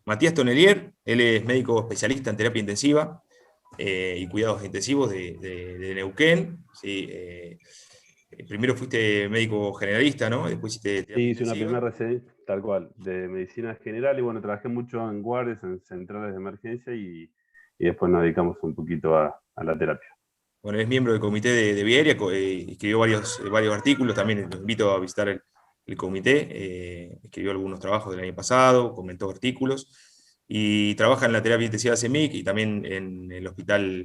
Matías Tonelier, él es médico especialista en terapia intensiva y cuidados intensivos de Neuquén. ¿Sí? Primero fuiste médico generalista, ¿no? Después hiciste terapia Sí, hice una intensiva. primera residencia, tal cual, de medicina general, y bueno, trabajé mucho en guardias, en centrales de emergencia, y después nos dedicamos un poquito a la terapia. Bueno, es miembro del comité de Viaria, escribió varios artículos, también los invito a visitar el comité, escribió algunos trabajos del año pasado, comentó artículos, y trabaja en la terapia intensiva CEMIC y también en el hospital,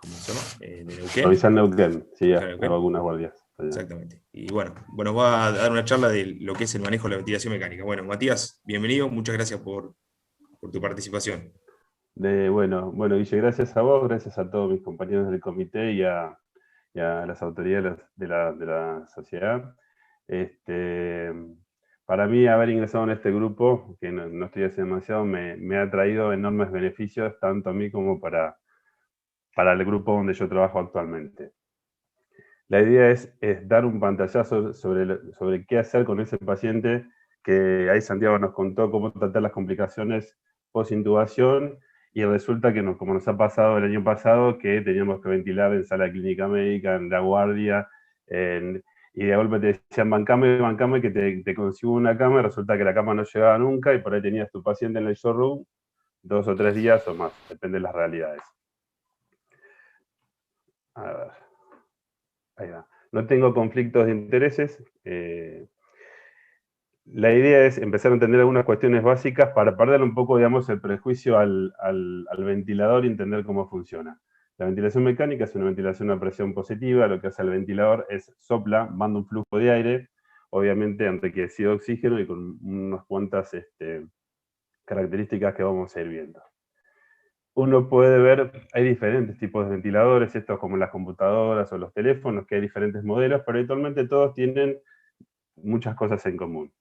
¿cómo se llama? De Neuquén. Provincial Neuquén, sí, Provincial de hago Neuquén. algunas guardias allá. Exactamente. Y bueno, va a dar una charla de lo que es el manejo de la ventilación mecánica. Bueno, Matías, bienvenido, muchas gracias por tu participación. Bueno, Guille, gracias a vos, gracias a todos mis compañeros del comité y a las autoridades de la sociedad. Este, para mí, haber ingresado en este grupo, que no estoy haciendo demasiado, me ha traído enormes beneficios, tanto a mí como para el grupo donde yo trabajo actualmente. La idea es dar un pantallazo sobre qué hacer con ese paciente que ahí Santiago nos contó cómo tratar las complicaciones post-intubación, y resulta que como nos ha pasado el año pasado, que teníamos que ventilar en sala clínica médica, en la guardia, y de golpe te decían bancame, que te consigo una cama, y resulta que la cama no llegaba nunca, y por ahí tenías tu paciente en el showroom 2 o 3 días o más, depende de las realidades. A ver, ahí va. No tengo conflictos de intereses. La idea es empezar a entender algunas cuestiones básicas para perder un poco, digamos, el prejuicio al ventilador y entender cómo funciona. La ventilación mecánica es una ventilación a presión positiva. Lo que hace el ventilador es sopla, manda un flujo de aire, obviamente enriquecido de oxígeno y con unas cuantas características que vamos a ir viendo. Uno puede ver, hay diferentes tipos de ventiladores, estos como las computadoras o los teléfonos, que hay diferentes modelos, pero habitualmente todos tienen muchas cosas en común.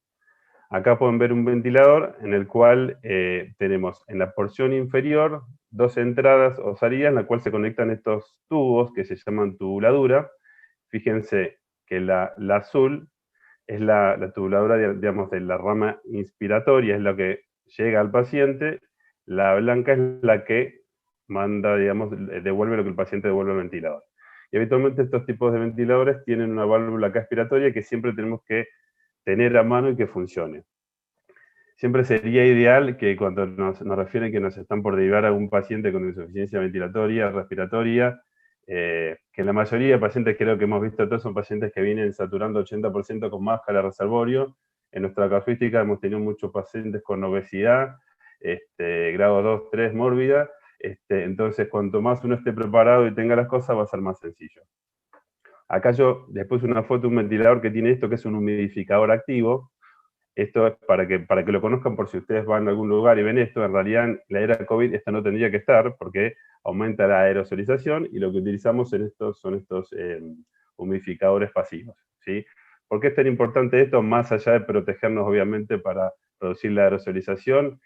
Acá pueden ver un ventilador en el cual tenemos en la porción inferior 2 entradas o salidas en la cual se conectan estos tubos que se llaman tubuladura. Fíjense que la azul es la tubuladura, digamos, de la rama inspiratoria, es lo que llega al paciente. La blanca es la que manda, digamos, devuelve lo que el paciente devuelve al ventilador. Y habitualmente estos tipos de ventiladores tienen una válvula acá expiratoria que siempre tenemos que tener a mano y que funcione. Siempre sería ideal que cuando nos refieren que nos están por derivar a un paciente con insuficiencia ventilatoria, respiratoria, que la mayoría de pacientes, creo que hemos visto todos, son pacientes que vienen saturando 80% con máscara reservorio. En nuestra casuística hemos tenido muchos pacientes con obesidad, grado 2, 3, mórbida. Entonces, cuanto más uno esté preparado y tenga las cosas, va a ser más sencillo. Acá yo les puse una foto de un ventilador que tiene esto, que es un humidificador activo. Esto es para que lo conozcan, por si ustedes van a algún lugar y ven esto. En realidad, en la era COVID esto no tendría que estar, porque aumenta la aerosolización, y lo que utilizamos son estos humidificadores pasivos, ¿sí? ¿Por qué es tan importante esto? Más allá de protegernos, obviamente, para reducir la aerosolización,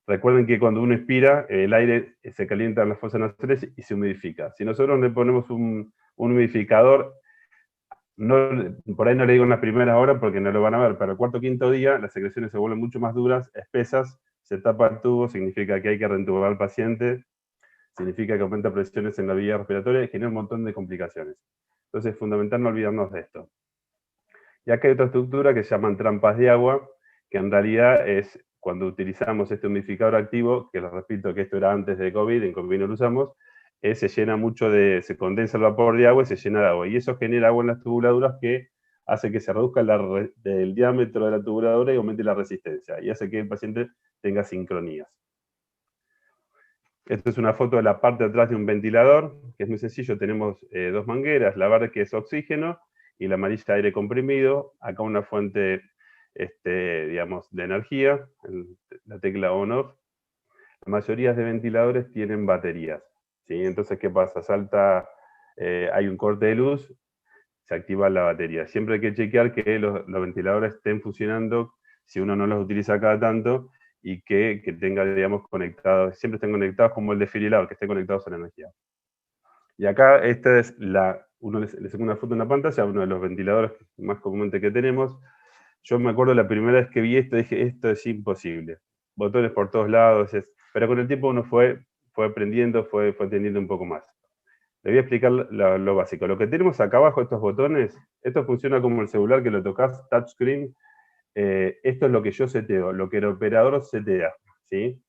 recuerden que cuando uno expira, el aire se calienta en las fosas nasales y se humidifica. Si nosotros le ponemos un humidificador, no, por ahí no le digo en las primeras horas porque no lo van a ver, pero el cuarto o quinto día las secreciones se vuelven mucho más duras, espesas, se tapa el tubo, significa que hay que reentubar al paciente, significa que aumenta presiones en la vía respiratoria y genera un montón de complicaciones. Entonces es fundamental no olvidarnos de esto. Y acá hay otra estructura que se llaman trampas de agua, que en realidad es cuando utilizamos este humidificador activo, que les repito que esto era antes de COVID, en COVID no lo usamos, se llena mucho se condensa el vapor de agua y se llena de agua. Y eso genera agua en las tubuladuras que hace que se reduzca el diámetro de la tubuladura y aumente la resistencia. Y hace que el paciente tenga sincronías. Esta es una foto de la parte de atrás de un ventilador, que es muy sencillo. Tenemos 2 mangueras, la verde que es oxígeno y la amarilla aire comprimido. Acá una fuente, digamos, de energía, la tecla on-off. La mayoría de ventiladores tienen baterías, ¿sí? Entonces, ¿qué pasa? Hay un corte de luz, se activa la batería. Siempre hay que chequear que los ventiladores estén funcionando, si uno no los utiliza cada tanto, y que tenga, digamos, conectados, siempre estén conectados como el desfibrilador, que estén conectados a la energía. Y acá esta es uno le saco una foto en la pantalla, uno de los ventiladores más comúnmente que tenemos. Yo me acuerdo la primera vez que vi esto, dije, esto es imposible. botones por todos lados, pero con el tiempo uno fue aprendiendo, fue entendiendo un poco más. Le voy a explicar lo básico. Lo que tenemos acá abajo, estos botones, esto funciona como el celular que lo tocas, touchscreen. Esto es lo que yo seteo, lo que el operador setea, ¿sí?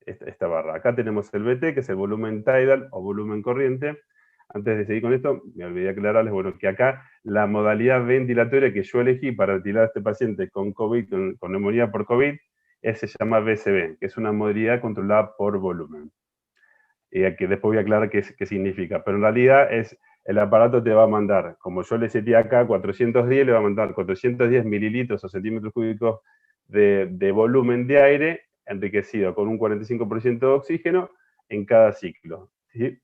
Esta barra. Acá tenemos el VT, que es el volumen tidal o volumen corriente. Antes de seguir con esto, me olvidé aclararles, bueno, que acá la modalidad ventilatoria que yo elegí para ventilar a este paciente con COVID, con neumonía por COVID, se llama VCB, que es una modalidad controlada por volumen. Y que después voy a aclarar qué significa. Pero en realidad el aparato te va a mandar, como yo le seté acá 410, le va a mandar 410 mililitros o centímetros cúbicos de volumen de aire enriquecido con un 45% de oxígeno en cada ciclo, ¿sí?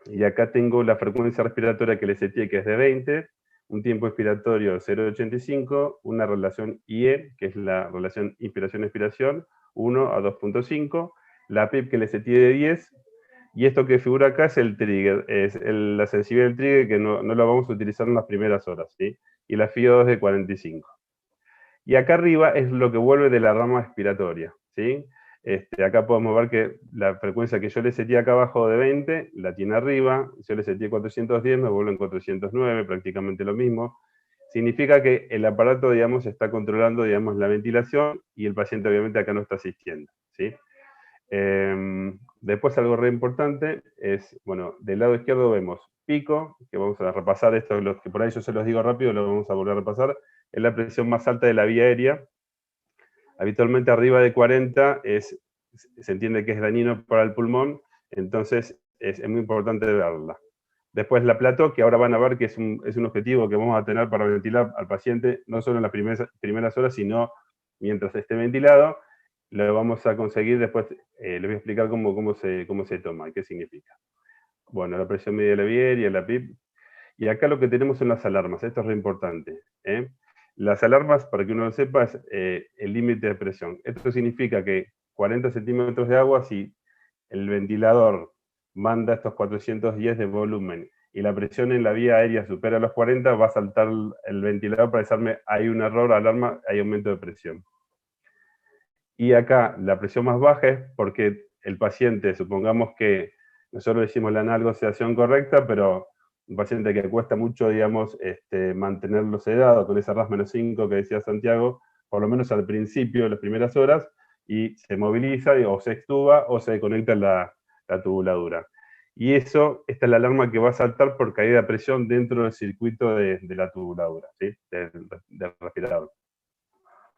Y acá tengo la frecuencia respiratoria que le seté, que es de 20, un tiempo expiratorio de 0,85, una relación IE, que es la relación inspiración-expiración, 1 a 2,5, la PIP que le seté de 10, y esto que figura acá es el trigger, es la sensibilidad del trigger que no la vamos a utilizar en las primeras horas, ¿sí? Y la FIO2 de 45. Y acá arriba es lo que vuelve de la rama expiratoria, ¿sí? Acá podemos ver que la frecuencia que yo le seté acá abajo de 20, la tiene arriba, yo le seté 410, me vuelve en 409, prácticamente lo mismo. Significa que el aparato, digamos, está controlando, digamos, la ventilación y el paciente obviamente acá no está asistiendo, ¿sí? Después algo re importante es, bueno, del lado izquierdo vemos pico, que vamos a repasar esto, los que por ahí yo se los digo rápido, lo vamos a volver a repasar, es la presión más alta de la vía aérea. Habitualmente arriba de 40 se entiende que es dañino para el pulmón, entonces es muy importante verla. Después la plató, que ahora van a ver que es un objetivo que vamos a tener para ventilar al paciente, no solo en las primeras horas, sino mientras esté ventilado. Lo vamos a conseguir después, les voy a explicar cómo se toma y qué significa. Bueno, la presión media de la vía aérea, la PIP. Y acá lo que tenemos son las alarmas, esto es re importante. Las alarmas, para que uno lo sepa, es el límite de presión. Esto significa que 40 centímetros de agua, si el ventilador manda estos 410 de volumen y la presión en la vía aérea supera los 40, va a saltar el ventilador para decirme hay un error, alarma, hay aumento de presión. Y acá la presión más baja es porque el paciente, supongamos que nosotros decimos la analgosedación correcta, pero un paciente que cuesta mucho, digamos, mantenerlo sedado con esa RAS menos 5 que decía Santiago, por lo menos al principio, de las primeras horas, y se moviliza, o se extuba, o se desconecta la tubuladura. Y esta es la alarma que va a saltar por caída de presión dentro del circuito de la tubuladura, ¿sí? del respirador.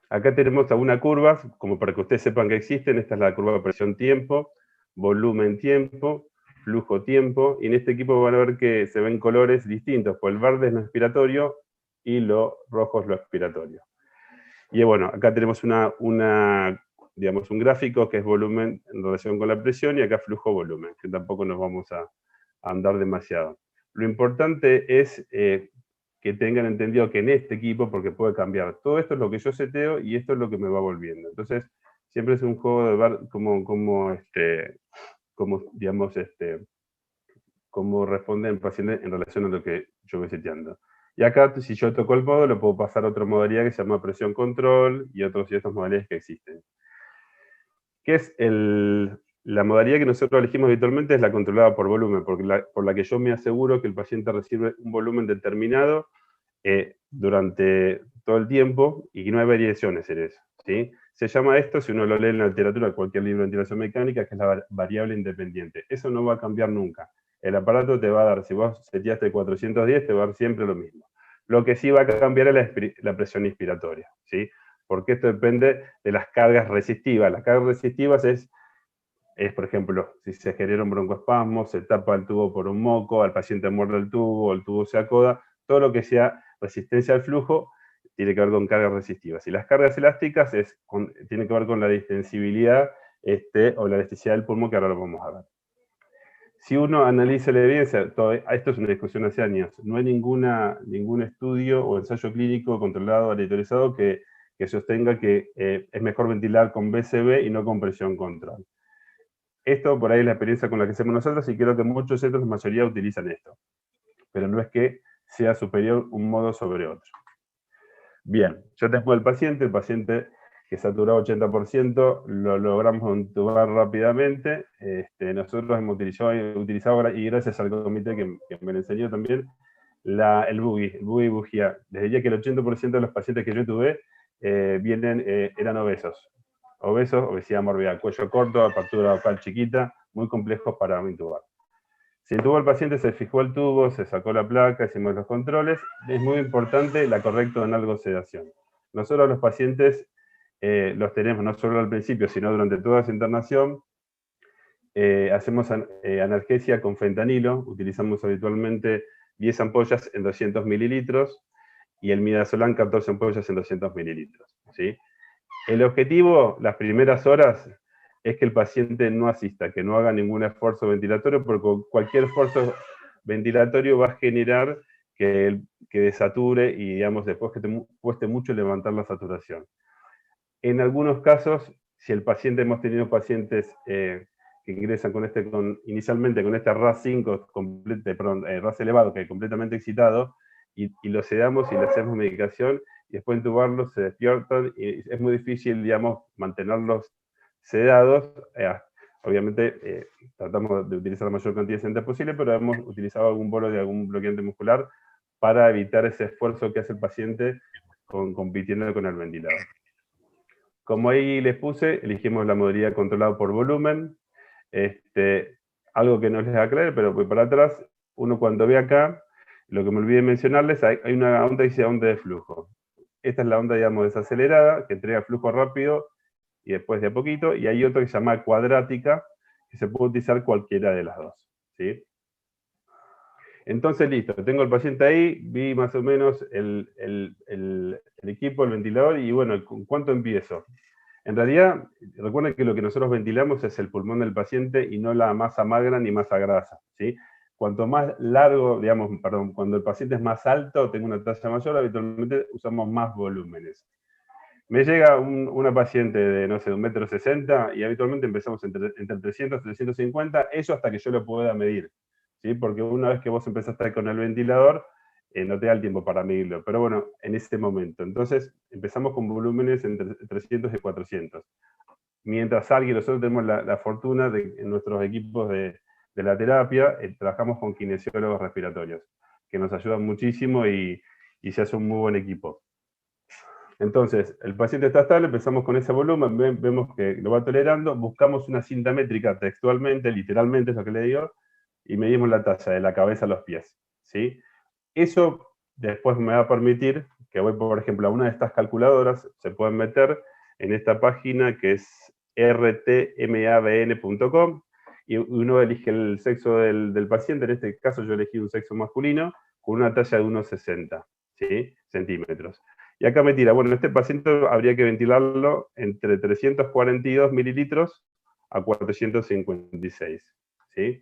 Acá tenemos algunas curvas, como para que ustedes sepan que existen. Esta es la curva de presión-tiempo, volumen-tiempo, flujo-tiempo, y en este equipo van a ver que se ven colores distintos, pues el verde es lo expiratorio y lo rojo es lo expiratorio. Y bueno, acá tenemos digamos, un gráfico que es volumen en relación con la presión, y acá flujo-volumen, que tampoco nos vamos a andar demasiado. Lo importante es que tengan entendido que en este equipo, porque puede cambiar, todo esto es lo que yo seteo y esto es lo que me va volviendo. Entonces, siempre es un juego de ver cómo responde el paciente en relación a lo que yo voy seteando. Y acá, si yo toco el modo, lo puedo pasar a otra modalidad que se llama presión control y otras modalidades que existen. ¿Qué es la modalidad que nosotros elegimos habitualmente? Es la controlada por volumen, por la que yo me aseguro que el paciente recibe un volumen determinado durante todo el tiempo y que no hay variaciones en eso, ¿sí? Se llama esto, si uno lo lee en la literatura, cualquier libro de ventilación mecánica, que es la variable independiente. Eso no va a cambiar nunca. El aparato te va a dar, si vos seteaste 410, te va a dar siempre lo mismo. Lo que sí va a cambiar es la presión inspiratoria, ¿sí? Porque esto depende de las cargas resistivas. Las cargas resistivas es, por ejemplo, si se genera un broncoespasmo, se tapa el tubo por un moco, al paciente muerde el tubo se acoda, todo lo que sea resistencia al flujo tiene que ver con cargas resistivas. Y las cargas elásticas tienen que ver con la distensibilidad o la elasticidad del pulmón, que ahora lo vamos a ver. Si uno analiza la evidencia, esto es una discusión hace años, no hay ningún estudio o ensayo clínico controlado, aleatorizado, que sostenga que es mejor ventilar con BCB y no con presión control. Esto por ahí es la experiencia con la que hacemos nosotros, y creo que muchos centros, la mayoría, utilizan esto. Pero no es que sea superior un modo sobre otro. Bien, yo tengo el paciente que saturaba 80%, lo logramos intubar rápidamente. Nosotros hemos utilizado, y gracias al comité que me lo enseñó también, el buggy bujía. Les diría que el 80% de los pacientes que yo tuve eran obesos. Obesidad mórbida, cuello corto, apertura vocal chiquita, muy complejos para intubar. Se intubó el paciente, se fijó el tubo, se sacó la placa, hicimos los controles. Es muy importante la correcta analgosedación. Nosotros los pacientes los tenemos no solo al principio, sino durante toda su internación. Hacemos analgesia con fentanilo, utilizamos habitualmente 10 ampollas en 200 mililitros y el midazolam 14 ampollas en 200 mililitros. ¿Sí? El objetivo, las primeras horas, es que el paciente no asista, que no haga ningún esfuerzo ventilatorio, porque cualquier esfuerzo ventilatorio va a generar que desature y, digamos, después que te cueste mucho levantar la saturación. En algunos casos, si el paciente, hemos tenido pacientes que ingresan inicialmente con este RAS5, RAS elevado, que es completamente excitado, y los sedamos y le hacemos medicación, y después de intubarlos se despiertan, y es muy difícil, digamos, mantenerlos sedados. Obviamente tratamos de utilizar la mayor cantidad de sedante posible, pero hemos utilizado algún bolo de algún bloqueante muscular para evitar ese esfuerzo que hace el paciente compitiendo con el ventilador. Como ahí les puse, elegimos la modalidad controlada por volumen. Algo que no les aclaré, pero voy para atrás. Uno cuando ve acá, lo que me olvidé mencionarles, hay una onda que se llama onda de flujo. Esta es la onda, digamos, desacelerada, que entrega flujo rápido y después de a poquito, y hay otra que se llama cuadrática, que se puede utilizar cualquiera de las dos. ¿Sí? Entonces, listo, tengo el paciente ahí, vi más o menos el equipo, el ventilador, y bueno, ¿con cuánto empiezo? En realidad, recuerden que lo que nosotros ventilamos es el pulmón del paciente y no la masa magra ni masa grasa, ¿sí? Cuanto más largo, digamos, cuando el paciente es más alto, tengo una talla mayor, habitualmente usamos más volúmenes. Me llega una paciente de, no sé, de 1,60 m y habitualmente empezamos entre 300 y 350, eso hasta que yo lo pueda medir, ¿sí? Porque una vez que vos empezás a estar con el ventilador, no te da el tiempo para medirlo, pero bueno, en ese momento. Entonces, empezamos con volúmenes entre 300 y 400. Mientras nosotros tenemos la fortuna de en nuestros equipos de la terapia, trabajamos con kinesiólogos respiratorios, que nos ayudan muchísimo y se hace un muy buen equipo. Entonces, el paciente está estable, empezamos con ese volumen, vemos que lo va tolerando, buscamos una cinta métrica textualmente, literalmente es lo que le digo, y medimos la talla de la cabeza a los pies, ¿sí? Eso después me va a permitir que voy, por ejemplo, a una de estas calculadoras, se pueden meter en esta página que es rtmabn.com, y uno elige el sexo del paciente. En este caso yo elegí un sexo masculino con una talla de 1,60, ¿sí? Centímetros. Y acá me tira, bueno, este paciente habría que ventilarlo entre 342 mililitros a 456, ¿sí?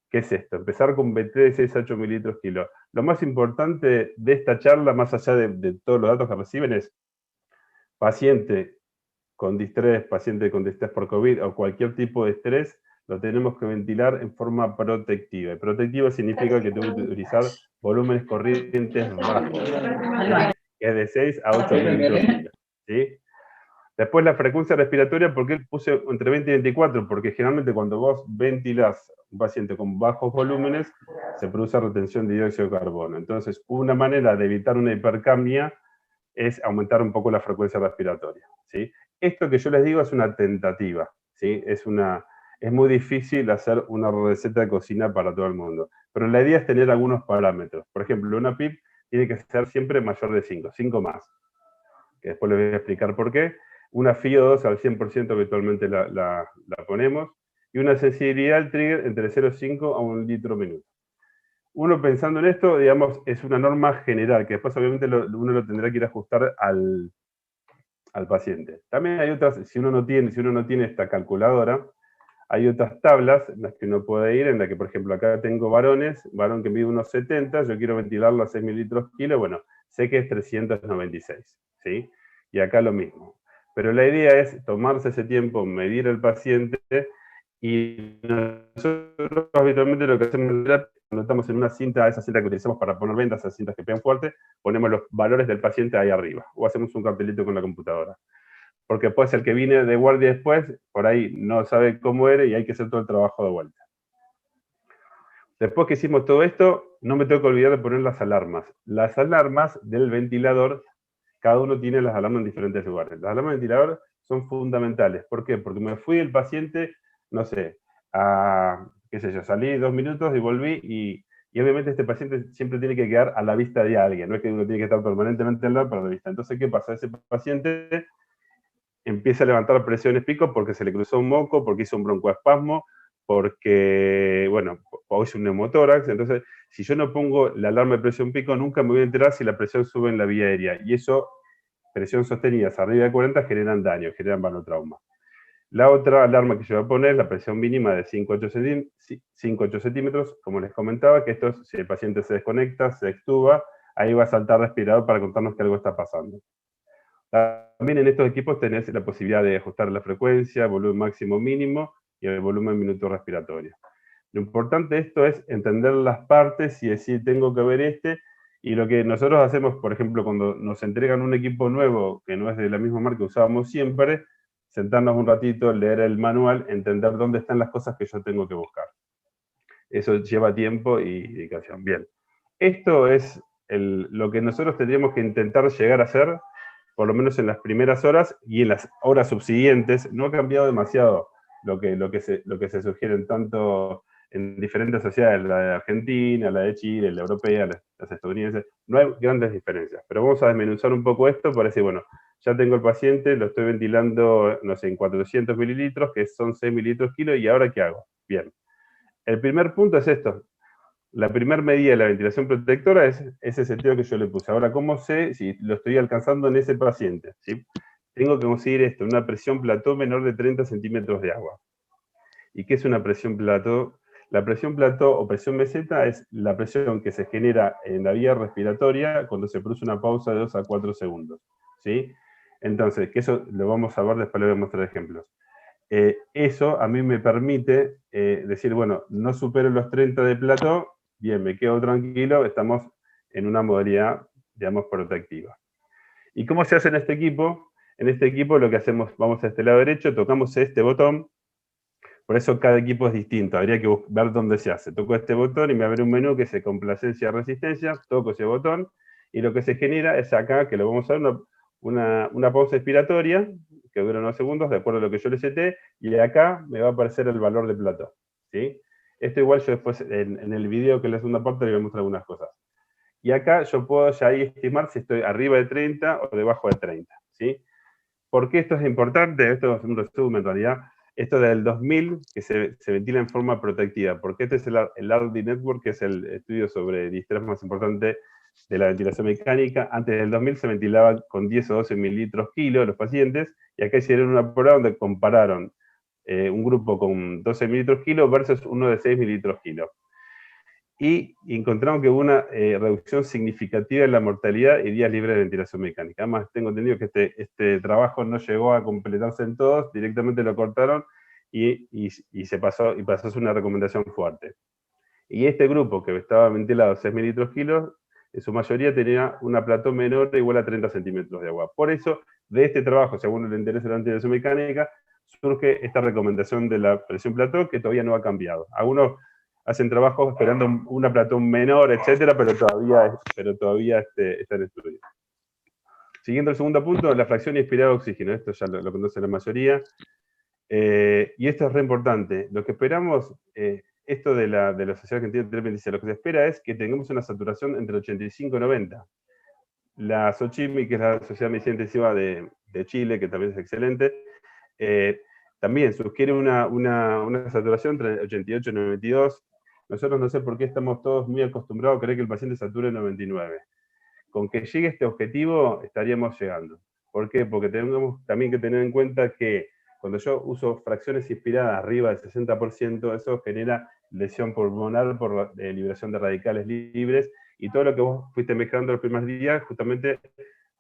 ¿Qué es esto? Empezar con BT de 6 a 8 mililitros kilo. Lo más importante de esta charla, más allá de todos los datos que reciben, es paciente con distrés, paciente con distrés por COVID o cualquier tipo de estrés, lo tenemos que ventilar en forma protectiva. Y protectiva significa que tengo que utilizar volúmenes corrientes bajos, que es de 6 a 8 mililitros kilo, ¿sí? Después la frecuencia respiratoria, ¿por qué puse entre 20 y 24? Porque generalmente cuando vos ventilás un paciente con bajos volúmenes, se produce retención de dióxido de carbono. Entonces, una manera de evitar una hipercapnia es aumentar un poco la frecuencia respiratoria, ¿sí? Esto que yo les digo es una tentativa, ¿sí? Es muy difícil hacer una receta de cocina para todo el mundo. Pero la idea es tener algunos parámetros. Por ejemplo, una PIP tiene que ser siempre mayor de 5 más. Que después les voy a explicar por qué. Una FiO2 al 100% habitualmente la ponemos, y una sensibilidad al trigger entre 0,5 a 1 litro minuto. Uno pensando en esto, digamos, es una norma general, que después obviamente uno lo tendrá que ir a ajustar al paciente. También hay otras, si uno no tiene esta calculadora, hay otras tablas en las que uno puede ir, en la que, por ejemplo, acá tengo varón que mide unos 70, yo quiero ventilarlo a 6 mililitros kilo, bueno, sé que es 396, ¿sí? Y acá lo mismo. Pero la idea es tomarse ese tiempo, medir al paciente, y nosotros habitualmente lo que hacemos es, cuando estamos en una cinta, esa cinta que utilizamos para poner vendas, esas cintas que pegan fuerte, ponemos los valores del paciente ahí arriba, o hacemos un cartelito con la computadora. porque después el que viene de guardia después, por ahí no sabe cómo era y hay que hacer todo el trabajo de vuelta. Después que hicimos todo esto, no me tengo que olvidar de poner las alarmas. Las alarmas del ventilador, cada uno tiene las alarmas en diferentes lugares. Las alarmas del ventilador son fundamentales. ¿Por qué? Porque me fui el paciente, no sé, qué sé yo, salí 2 minutos y volví y obviamente este paciente siempre tiene que quedar a la vista de alguien, no es que uno tiene que estar permanentemente al lado para la vista. Entonces, ¿qué pasa? Ese paciente empieza a levantar presiones pico porque se le cruzó un moco, porque hizo un broncoespasmo, porque, bueno, o hizo un neumotórax. Entonces, si yo no pongo la alarma de presión pico, nunca me voy a enterar si la presión sube en la vía aérea. Y eso, presión sostenida arriba de 40, generan daño, generan vanotrauma. La otra alarma que yo voy a poner es la presión mínima de 5-8 centímetros, como les comentaba, que esto, si el paciente se desconecta, se extuba, ahí va a saltar respirador para contarnos que algo está pasando. También en estos equipos tenés la posibilidad de ajustar la frecuencia, volumen máximo mínimo y el volumen minuto respiratorio. Lo importante de esto es entender las partes y decir, tengo que ver este, y lo que nosotros hacemos, por ejemplo, cuando nos entregan un equipo nuevo, que no es de la misma marca que usábamos siempre, sentarnos un ratito, leer el manual, entender dónde están las cosas que yo tengo que buscar. Eso lleva tiempo y dedicación. Bien, esto es lo que nosotros tendríamos que intentar llegar a hacer, por lo menos en las primeras horas y en las horas subsiguientes. No ha cambiado demasiado lo que se sugiere tanto en diferentes sociedades, la de Argentina, la de Chile, la europea, las estadounidenses. No hay grandes diferencias, pero vamos a desmenuzar un poco esto para decir, bueno, ya tengo el paciente, lo estoy ventilando, no sé, en 400 mililitros, que son 6 mililitros kilo, ¿y ahora qué hago? Bien. El primer punto es esto. La primera medida de la ventilación protectora es ese sentido que yo le puse. Ahora, ¿cómo sé si lo estoy alcanzando en ese paciente? ¿Sí? Tengo que conseguir esto, una presión plató menor de 30 centímetros de agua. ¿Y qué es una presión plató? La presión plató o presión meseta es la presión que se genera en la vía respiratoria cuando se produce una pausa de 2 a 4 segundos. ¿Sí? Entonces, que eso lo vamos a ver, después le voy a mostrar ejemplos. Eso a mí me permite decir, bueno, no supero los 30 de plató, bien, me quedo tranquilo, estamos en una modalidad, digamos, protectiva. ¿Y cómo se hace en este equipo? En este equipo lo que hacemos, vamos a este lado derecho, tocamos este botón, por eso cada equipo es distinto, habría que ver dónde se hace. Toco este botón y me abre un menú que dice complacencia-resistencia, toco ese botón, y lo que se genera es acá, que lo vamos a ver, una pausa expiratoria, que dura unos segundos, de acuerdo a lo que yo le seté, y acá me va a aparecer el valor de plató, ¿sí? Esto igual yo después, en el video que es la segunda parte, le voy a mostrar algunas cosas. Y acá yo puedo ya ahí estimar si estoy arriba de 30 o debajo de 30, ¿sí? ¿Por qué esto es importante? Esto es un resumen en realidad. Esto del 2000, que se ventila en forma protectiva, porque este es el RD Network, que es el estudio sobre distrés más importante de la ventilación mecánica. Antes del 2000 se ventilaba con 10 o 12 mililitros kilo los pacientes, y acá hicieron una prueba donde compararon un grupo con 12 mililitros kilo versus uno de 6 mililitros kilo. Y encontraron que hubo una reducción significativa en la mortalidad y días libres de ventilación mecánica. Además, tengo entendido que este trabajo no llegó a completarse en todos, directamente lo cortaron y se pasó a ser una recomendación fuerte. Y este grupo que estaba ventilado 6 mililitros kilos, en su mayoría tenía una plató menor o igual a 30 centímetros de agua. Por eso, de este trabajo, si a uno le interesa la ventilación mecánica, surge esta recomendación de la presión plató, que todavía no ha cambiado. Algunos hacen trabajos esperando una plató menor, etcétera, pero todavía está en estudio. Siguiendo el segundo punto, la fracción inspirada de oxígeno. Esto ya lo conoce la mayoría. Y esto es re importante. Lo que esperamos, esto de la Sociedad Argentina de Terapia Intensiva, lo que se espera es que tengamos una saturación entre 85 y 90. La SOCHIMI, que es la Sociedad de Medicina Intensiva de Chile, que también es excelente, también sugiere una saturación entre 88 y 92. Nosotros no sé por qué estamos todos muy acostumbrados a creer que el paciente sature en 99. Con que llegue este objetivo, estaríamos llegando. ¿Por qué? Porque tenemos también que tener en cuenta que cuando yo uso fracciones inspiradas arriba del 60%, eso genera lesión pulmonar por liberación de radicales libres, y todo lo que vos fuiste mezclando los primeros días, justamente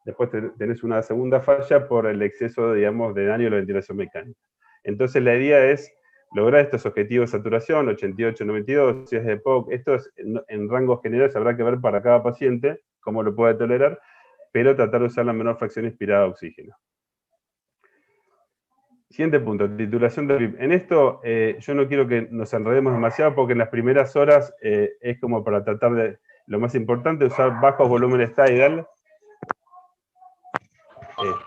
después tenés una segunda falla por el exceso, digamos, de daño a la ventilación mecánica. Entonces la idea es lograr estos objetivos de saturación, 88, 92, si es de POC, esto es, en rangos generales habrá que ver para cada paciente cómo lo puede tolerar, pero tratar de usar la menor fracción inspirada de oxígeno. Siguiente punto, titulación de PIP. En esto yo no quiero que nos enredemos demasiado porque en las primeras horas es como para tratar de, lo más importante, usar bajos volúmenes tidal.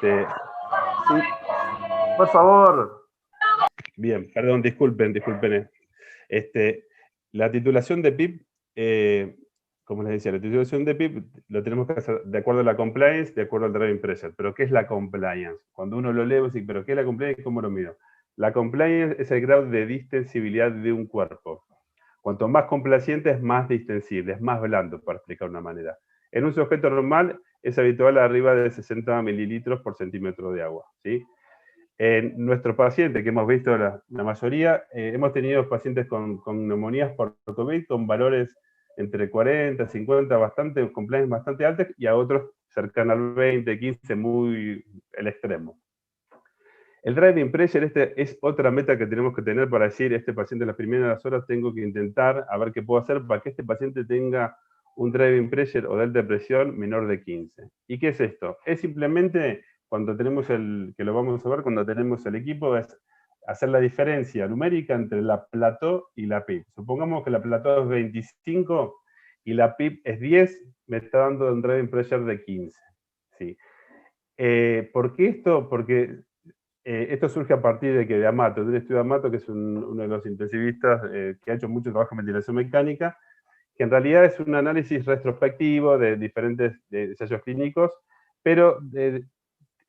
Sí. Por favor. Bien, perdón, disculpen. La titulación de PIP, como les decía, la titulación de PIP lo tenemos que hacer de acuerdo a la compliance, de acuerdo al driving pressure. Pero ¿qué es la compliance? Cuando uno lo lee, dice, ¿pero qué es la compliance y cómo lo mido? La compliance es el grado de distensibilidad de un cuerpo. Cuanto más complaciente es más distensible, es más blando, para explicar de una manera. En un sujeto normal es habitual arriba de 60 mililitros por centímetro de agua, ¿sí? En nuestros pacientes, que hemos visto la mayoría, hemos tenido pacientes con neumonías por COVID con valores entre 40, 50, bastante, compliance bastante altos, y a otros cercanos al 20, 15, muy el extremo. El driving pressure, es otra meta que tenemos que tener para decir, este paciente en las primeras horas tengo que intentar a ver qué puedo hacer para que este paciente tenga un driving pressure o delta de presión menor de 15. ¿Y qué es esto? Es simplemente, cuando tenemos que lo vamos a ver cuando tenemos el equipo, es hacer la diferencia numérica entre la plató y la PIP. Supongamos que la plató es 25 y la PIP es 10, me está dando un driving pressure de 15. ¿Sí? ¿Por qué esto? Porque esto surge a partir de Amato, de un estudio de Amato, que es uno de los intensivistas que ha hecho mucho trabajo en ventilación mecánica, que en realidad es un análisis retrospectivo de diferentes ensayos clínicos, pero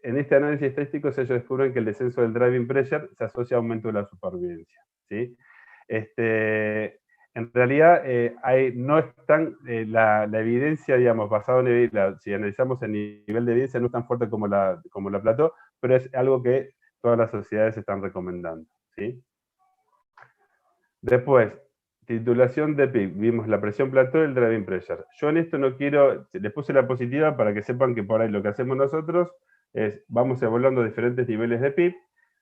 en este análisis estadístico ellos descubren que el descenso del driving pressure se asocia a aumento de la supervivencia, ¿sí? En realidad no es tan, la evidencia, digamos, basada en si analizamos el nivel de evidencia, no es tan fuerte como la plató, pero es algo que todas las sociedades están recomendando, ¿sí? Después, titulación de PIC, vimos la presión plató y el driving pressure. Yo en esto no quiero, les puse la positiva para que sepan que por ahí lo que hacemos nosotros es, vamos evaluando diferentes niveles de PIP,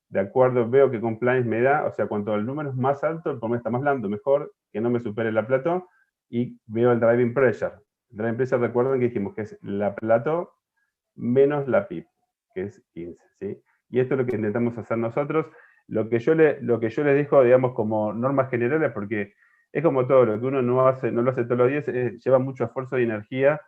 de acuerdo, veo que compliance me da, o sea, cuanto el número es más alto, el pulmón está más blando, mejor, que no me supere la plató, y veo el driving pressure. El driving pressure, recuerden que dijimos que es la plató menos la PIP, que es 15, ¿sí? Y esto es lo que intentamos hacer nosotros. Lo que yo les dejo, digamos, como normas generales, porque es como todo, lo que uno no lo hace todos los días, lleva mucho esfuerzo y energía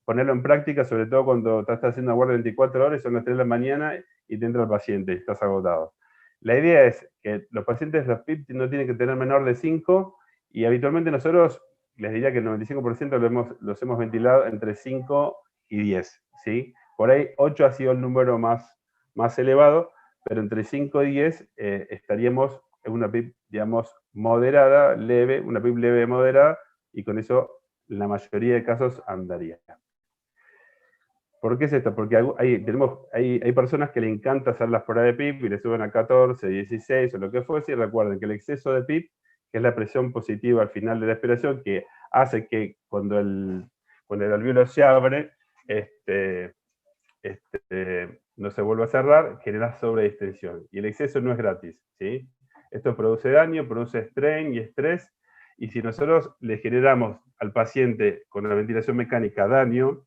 ponerlo en práctica, sobre todo cuando estás haciendo una guardia de 24 horas, son las 3 de la mañana y te entra el paciente y estás agotado. La idea es que los pacientes, los PIP, no tienen que tener menor de 5, y habitualmente nosotros, les diría que el 95% los hemos ventilado entre 5 y 10, ¿sí? Por ahí 8 ha sido el número más elevado, pero entre 5 y 10 estaríamos en una PIP, digamos, moderada, leve, una PIP leve moderada, y con eso la mayoría de casos andaría. ¿Por qué es esto? Porque hay personas que le encanta hacer las pruebas de PIP y le suben a 14, 16 o lo que fuese, y recuerden que el exceso de PIP, que es la presión positiva al final de la expiración, que hace que cuando el alveolo se abre, no se vuelve a cerrar, genera sobredistensión. Y el exceso no es gratis, ¿sí? Esto produce daño, produce strain y estrés, y si nosotros le generamos al paciente con la ventilación mecánica daño,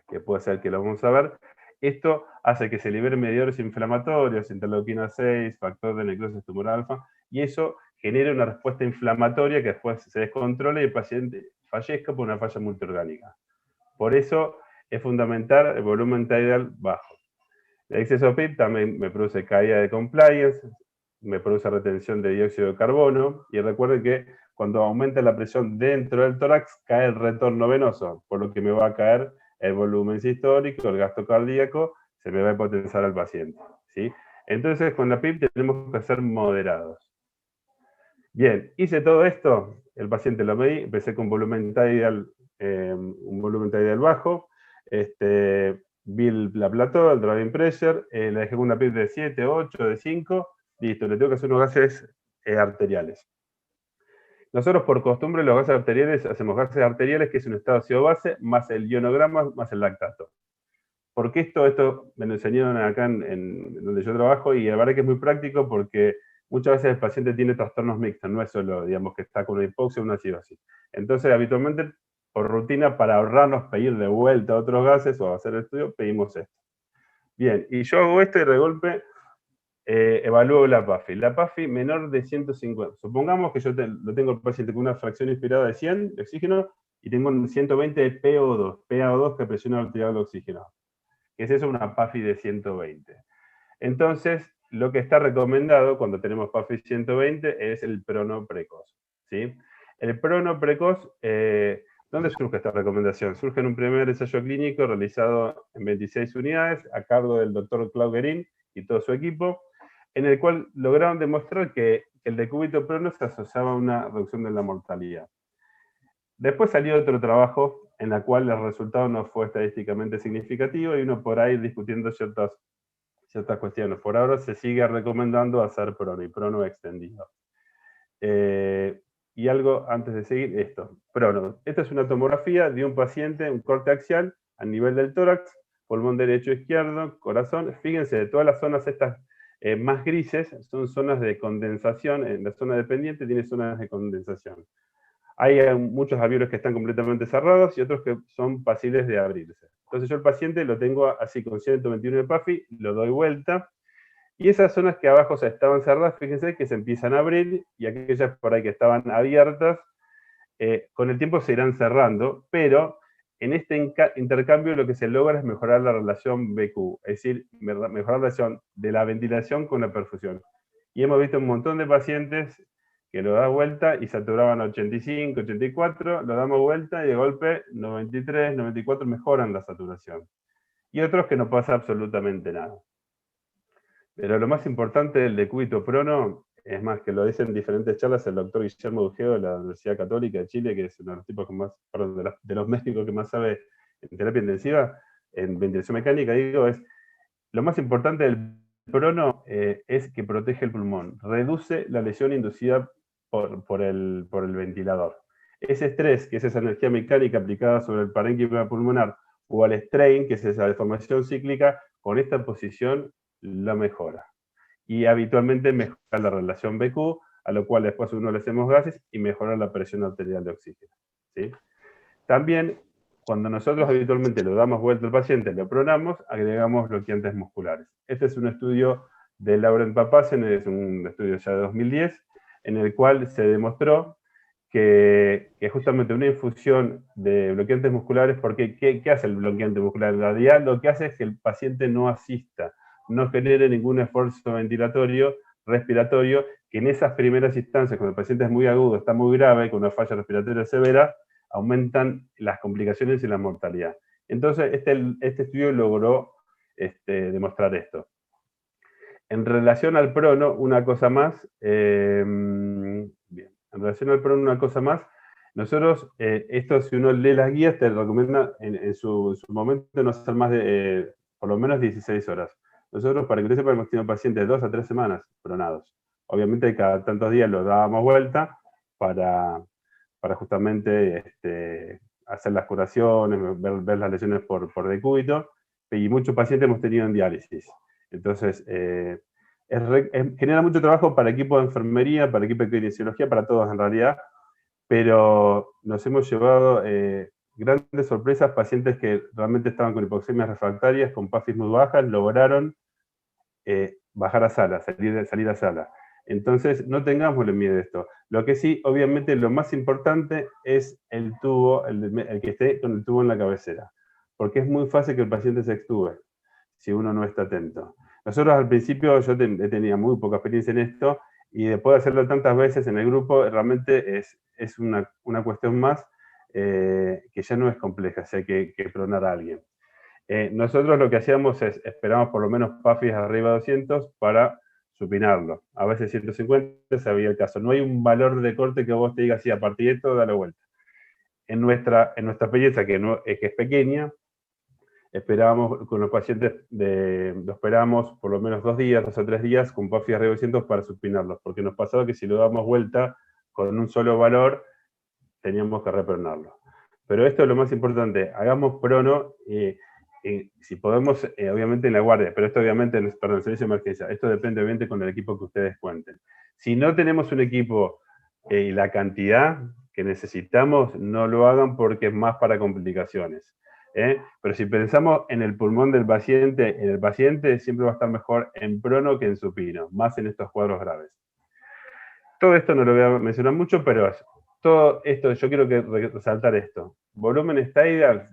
que puede ser que lo vamos a ver, esto hace que se liberen mediadores inflamatorios, interleuquina 6, factor de necrosis tumoral alfa, y eso genera una respuesta inflamatoria que después se descontrola y el paciente fallezca por una falla multiorgánica. Por eso es fundamental el volumen tidal bajo. El exceso de PIP también me produce caída de compliance, me produce retención de dióxido de carbono, y recuerden que cuando aumenta la presión dentro del tórax, cae el retorno venoso, por lo que me va a caer el volumen sistólico, el gasto cardíaco, se me va a potenciar al paciente, ¿sí? Entonces, con la PIP tenemos que ser moderados. Bien, hice todo esto, el paciente lo medí, empecé con volumen tidal, un volumen tidal bajo, vi la plató, el driving pressure, le dejé una PIP de 7, 8, de 5, listo, le tengo que hacer unos gases arteriales. Nosotros por costumbre los gases arteriales, hacemos gases arteriales, que es un estado ácido-base, más el ionograma, más el lactato. ¿Por qué esto me lo enseñaron acá en donde yo trabajo? Y la verdad que es muy práctico porque muchas veces el paciente tiene trastornos mixtos, no es solo, digamos, que está con una hipoxia o una acidosis. Entonces, habitualmente, por rutina, para ahorrarnos pedir de vuelta otros gases o hacer el estudio, pedimos esto. Bien, y yo hago esto y de golpe evalúo la PAFI. La PAFI menor de 150. Supongamos que yo lo tengo el paciente con una fracción inspirada de 100 de oxígeno y tengo un 120 de PO2, PaO2 que presiona arterial de oxígeno. ¿Qué es eso? Una PAFI de 120. Entonces, lo que está recomendado cuando tenemos PAFI 120 es el prono precoz, ¿sí? El prono precoz, ¿dónde surge esta recomendación? Surge en un primer ensayo clínico realizado en 26 unidades a cargo del doctor Claude Guérin y todo su equipo, en el cual lograron demostrar que el decúbito prono se asociaba a una reducción de la mortalidad. Después salió otro trabajo en el cual el resultado no fue estadísticamente significativo y uno por ahí discutiendo ciertas cuestiones. Por ahora se sigue recomendando hacer prono y prono extendido. Y algo antes de seguir, esto. Prono. Esta es una tomografía de un paciente, un corte axial a nivel del tórax, pulmón derecho, izquierdo, corazón. Fíjense, de todas las zonas estas más grises son zonas de condensación. En la zona dependiente tiene zonas de condensación. Hay muchos alvéolos que están completamente cerrados y otros que son pasibles de abrirse. Entonces yo el paciente lo tengo así con 121 de PAFI, lo doy vuelta, y esas zonas que abajo estaban cerradas, fíjense que se empiezan a abrir, y aquellas por ahí que estaban abiertas, con el tiempo se irán cerrando, pero en este intercambio lo que se logra es mejorar la relación BQ, es decir, mejorar la relación de la ventilación con la perfusión. Y hemos visto un montón de pacientes que lo da vuelta y saturaban 85, 84, lo damos vuelta y de golpe 93, 94 mejoran la saturación. Y otros que no pasa absolutamente nada. Pero lo más importante del decúbito prono, es más, que lo dicen en diferentes charlas el doctor Guillermo Dugeo de la Universidad Católica de Chile, que es uno de los tipos que más, perdón, de los médicos que más sabe en terapia intensiva, en ventilación mecánica, digo, es lo más importante del prono es que protege el pulmón, reduce la lesión inducida por el ventilador. Ese estrés, que es esa energía mecánica aplicada sobre el parénquima pulmonar, o al strain, que es esa deformación cíclica, con esta posición la mejora. Y habitualmente mejora la relación BQ, a lo cual después uno le hacemos gases y mejora la presión arterial de oxígeno, ¿sí? También, cuando nosotros habitualmente lo damos vuelta al paciente, lo pronamos, agregamos bloqueantes musculares. Este es un estudio de Laurent Papassen, es un estudio ya de 2010, en el cual se demostró que justamente una infusión de bloqueantes musculares, porque ¿qué hace el bloqueante muscular? En realidad lo que hace es que el paciente no asista, no genere ningún esfuerzo ventilatorio, respiratorio, que en esas primeras instancias, cuando el paciente es muy agudo, está muy grave, con una falla respiratoria severa, aumentan las complicaciones y la mortalidad. Entonces, este estudio logró demostrar esto. En relación al prono, una cosa más, bien, en relación al prono, una cosa más, nosotros, esto si uno lee las guías, te recomienda en su momento no hacer más de, por lo menos 16 horas. Nosotros, para que usted sepa, hemos tenido pacientes de 2 a 3 semanas pronados. Obviamente, cada tantos días los dábamos vuelta para justamente hacer las curaciones, ver las lesiones por decúbito, y muchos pacientes hemos tenido en diálisis. Entonces, genera mucho trabajo para equipo de enfermería, para equipo de kinesiología, para todos en realidad, pero nos hemos llevado grandes sorpresas, pacientes que realmente estaban con hipoxemias refractarias, con PAFIs muy bajas, lograron bajar a sala, salir a sala. Entonces, no tengamos miedo de esto. Lo que sí, obviamente, lo más importante es el tubo, el que esté con el tubo en la cabecera. Porque es muy fácil que el paciente se extube, si uno no está atento. Nosotros al principio, yo tenía muy poca experiencia en esto, y después de hacerlo tantas veces en el grupo, realmente es una cuestión más que ya no es compleja, o sea, que pronar a alguien. Nosotros lo que hacíamos es, esperamos por lo menos PAFIs arriba de 200 para supinarlo. A veces 150 sabía el caso. No hay un valor de corte que vos te digas, sí, a partir de esto, dale vuelta. En nuestra experiencia, que es pequeña, esperábamos con los pacientes, lo esperábamos por lo menos 2 días, 2 o 3 días, con PAFIs arriba de 200 para supinarlos, porque nos pasaba que si lo damos vuelta con un solo valor, teníamos que repronarlo. Pero esto es lo más importante, hagamos prono, si podemos, obviamente en la guardia, pero esto obviamente para el servicio de emergencia, esto depende obviamente con el equipo que ustedes cuenten. Si no tenemos un equipo y la cantidad que necesitamos, no lo hagan porque es más para complicaciones. Pero si pensamos en el pulmón del paciente, en el paciente siempre va a estar mejor en prono que en supino, más en estos cuadros graves. Todo esto no lo voy a mencionar mucho, pero todo esto, yo quiero resaltar esto. Volúmenes tidal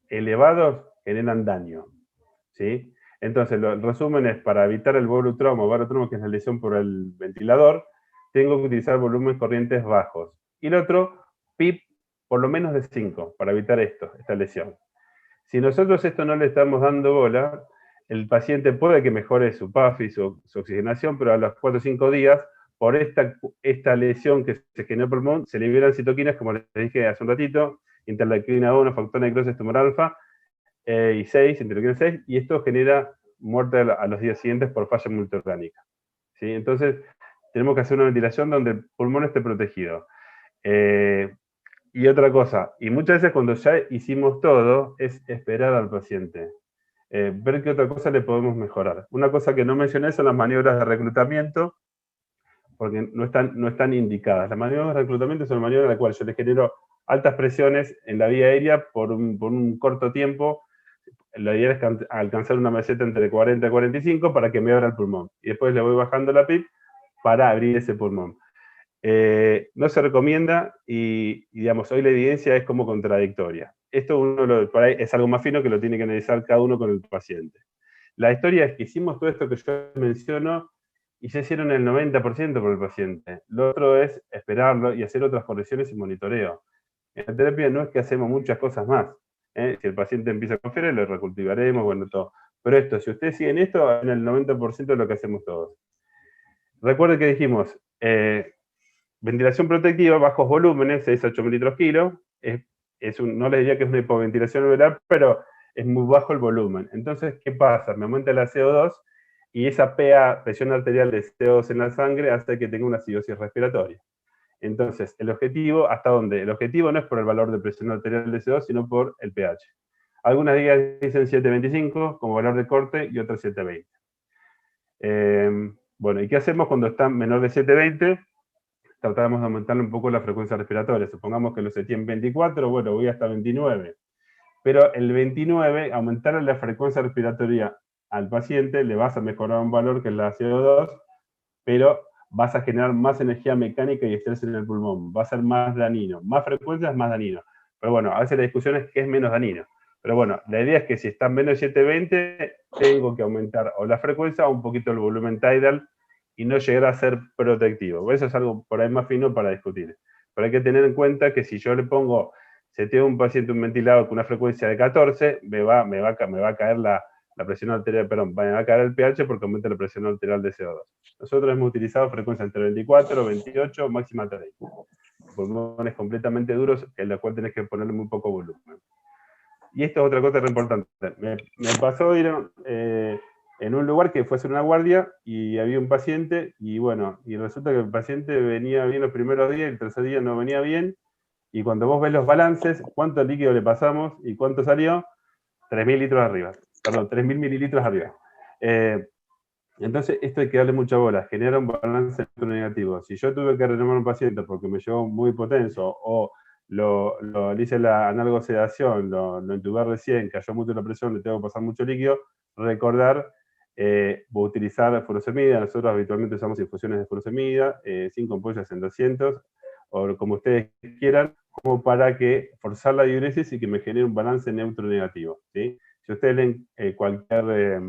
elevados generan daño, ¿sí? Entonces, el resumen es, para evitar el volutrauma o barotrauma, que es la lesión por el ventilador, tengo que utilizar volúmenes corrientes bajos. Y el otro, PIP por lo menos de 5, para evitar esta lesión. Si nosotros esto no le estamos dando bola, el paciente puede que mejore su PAF y su oxigenación, pero a los 4 o 5 días, por esta lesión que se generó por el pulmón, se liberan citoquinas, como les dije hace un ratito, interleuquina 1, factor de necrosis tumoral alfa, y 6, interleuquina 6, y esto genera muerte a los días siguientes por falla multiorgánica. ¿Sí? Entonces, tenemos que hacer una ventilación donde el pulmón esté protegido. Y otra cosa, y muchas veces cuando ya hicimos todo, es esperar al paciente. Ver qué otra cosa le podemos mejorar. Una cosa que no mencioné son las maniobras de reclutamiento, porque no están indicadas. Las maniobras de reclutamiento son maniobras en las cuales yo le genero altas presiones en la vía aérea por un corto tiempo. La idea es alcanzar una meseta entre 40 y 45 para que me abra el pulmón. Y después le voy bajando la PIP para abrir ese pulmón. No se recomienda y, digamos, hoy la evidencia es como contradictoria. Esto por ahí es algo más fino que lo tiene que analizar cada uno con el paciente. La historia es que hicimos todo esto que yo menciono y se hicieron el 90% por el paciente. Lo otro es esperarlo y hacer otras correcciones y monitoreo. En la terapia no es que hacemos muchas cosas más. Si el paciente empieza con fiebre, lo recultivaremos, bueno, todo. Pero esto, si ustedes siguen esto, en el 90% de lo que hacemos todos. Recuerden que dijimos, ventilación protectiva, bajos volúmenes, 6 a 8 mililitros kilo. No les diría que es una hipoventilación alveolar, pero es muy bajo el volumen. Entonces, ¿qué pasa? Me aumenta la CO2 y esa PA, presión arterial de CO2 en la sangre, hace que tenga una acidosis respiratoria. Entonces, el objetivo, ¿hasta dónde? El objetivo no es por el valor de presión arterial de CO2, sino por el pH. Algunas guías dicen 7,25 como valor de corte y otras 7,20. Bueno, ¿y qué hacemos cuando está menor de 7,20? Tratamos de aumentarle un poco la frecuencia respiratoria. Supongamos que lo seté en 24, bueno, voy hasta 29. Pero el 29, aumentarle la frecuencia respiratoria al paciente, le vas a mejorar un valor que es la CO2, pero vas a generar más energía mecánica y estrés en el pulmón. Va a ser más dañino. Más frecuencia es más dañino. Pero bueno, a veces la discusión es qué es menos dañino. Pero bueno, la idea es que si está en menos de 720, tengo que aumentar o la frecuencia o un poquito el volumen tidal y no llegar a ser protectivo. Eso es algo por ahí más fino para discutir. Pero hay que tener en cuenta que si yo le pongo, seteo a un paciente un ventilador con una frecuencia de 14, me va a caer la presión arterial, perdón, me va a caer el pH porque aumenta la presión arterial de CO2. Nosotros hemos utilizado frecuencias entre 24, 28, máxima 30. Pulmones completamente duros, en la cual tenés que ponerle muy poco volumen. Y esto es otra cosa re importante. Me pasó ir en un lugar que fue a hacer una guardia y había un paciente, y bueno, y resulta que el paciente venía bien los primeros días, el tercer día no venía bien, y cuando vos ves los balances, cuánto líquido le pasamos y cuánto salió, 3.000 litros arriba. Perdón, 3.000 mililitros arriba. Entonces, esto hay que darle mucha bola, genera un balance negativo. Si yo tuve que reanimar a un paciente porque me llevó muy hipotenso, o le hice la analgosedación, lo intubé recién, cayó mucho la presión, le tengo que pasar mucho líquido, recordar, utilizar furosemida. Nosotros habitualmente usamos infusiones de furosemida, 5 ampollas en 200, o como ustedes quieran, como para que forzar la diuresis y que me genere un balance neutro-negativo, ¿sí? Si ustedes leen cualquier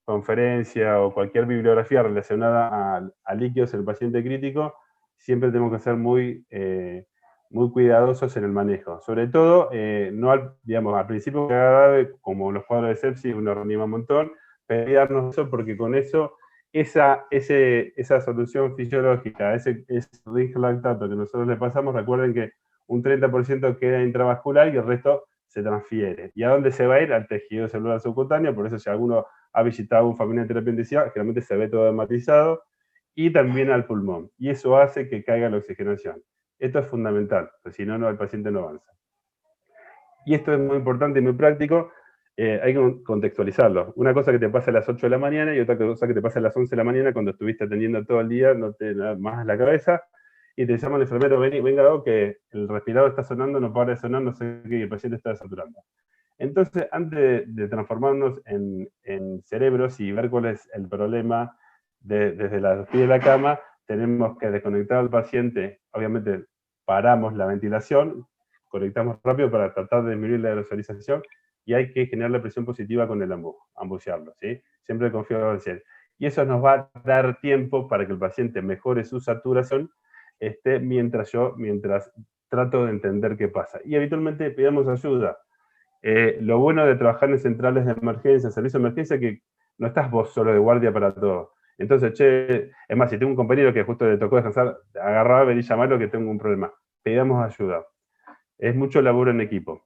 conferencia o cualquier bibliografía relacionada a líquidos en el paciente crítico, siempre tenemos que ser muy cuidadosos en el manejo. Sobre todo, no al principio, como los cuadros de sepsis, uno reanima un montón, pelearnos eso porque con eso, esa solución fisiológica, ese ring lactato que nosotros le pasamos, recuerden que un 30% queda intravascular y el resto se transfiere. ¿Y a dónde se va a ir? Al tejido celular subcutáneo. Por eso si alguno ha visitado un familiar de terapia intensiva, generalmente se ve todo dermatizado, y también al pulmón. Y eso hace que caiga la oxigenación. Esto es fundamental, porque si no, el paciente no avanza. Y esto es muy importante y muy práctico, hay que contextualizarlo. Una cosa que te pasa a las 8 de la mañana y otra cosa que te pasa a las 11 de la mañana cuando estuviste atendiendo todo el día, no te da más la cabeza, y te llama el enfermero, venga, que el respirador está sonando, no para de sonar, no sé qué, el paciente está desaturando. Entonces, antes de transformarnos en cerebros y ver cuál es el problema desde la pie de la cama, tenemos que desconectar al paciente. Obviamente, paramos la ventilación, conectamos rápido para tratar de disminuir la aerosolización, y hay que generar la presión positiva con el ambucearlo, ¿sí? Siempre confiado al paciente. Y eso nos va a dar tiempo para que el paciente mejore su saturación, mientras trato de entender qué pasa. Y habitualmente pedimos ayuda. Lo bueno de trabajar en centrales de emergencia, servicio de emergencia, es que no estás vos solo de guardia para todo. Entonces, es más, si tengo un compañero que justo le tocó descansar, agarrá, vení, llamarlo que tengo un problema. Pedamos ayuda. Es mucho laburo en equipo.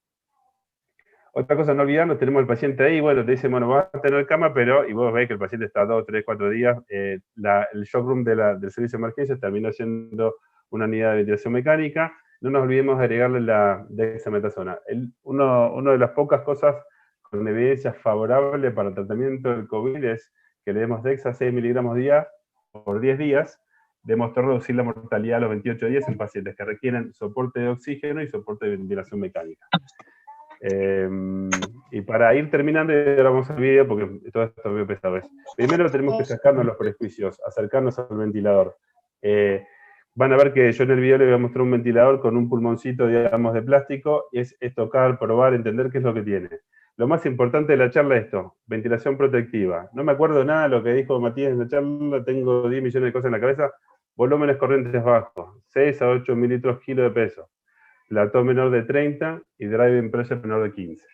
Otra cosa no olvidarnos, tenemos el paciente ahí, bueno, te dicen, bueno, vas a tener cama, y vos ves que el paciente está 2, 3, 4 días, el shock room del servicio de emergencia terminó siendo una unidad de ventilación mecánica. No nos olvidemos de agregarle la dexametasona. Una de las pocas cosas con evidencia favorable para el tratamiento del COVID es que le demos dexa 6 miligramos día por 10 días, demostró reducir la mortalidad a los 28 días en pacientes que requieren soporte de oxígeno y soporte de ventilación mecánica. Y para ir terminando, y ahora vamos al video porque todo esto es muy pesado. Primero tenemos que sacarnos los prejuicios, acercarnos al ventilador. Van a ver que yo en el video les voy a mostrar un ventilador con un pulmoncito, digamos, de plástico, y es tocar, probar, entender qué es lo que tiene. Lo más importante de la charla es esto, ventilación protectiva. No me acuerdo nada de lo que dijo Matías en la charla, tengo 10 millones de cosas en la cabeza. Volúmenes corrientes bajos, 6 a 8 mililitros kilo de peso. Plató menor de 30 y driving pressure menor de 15.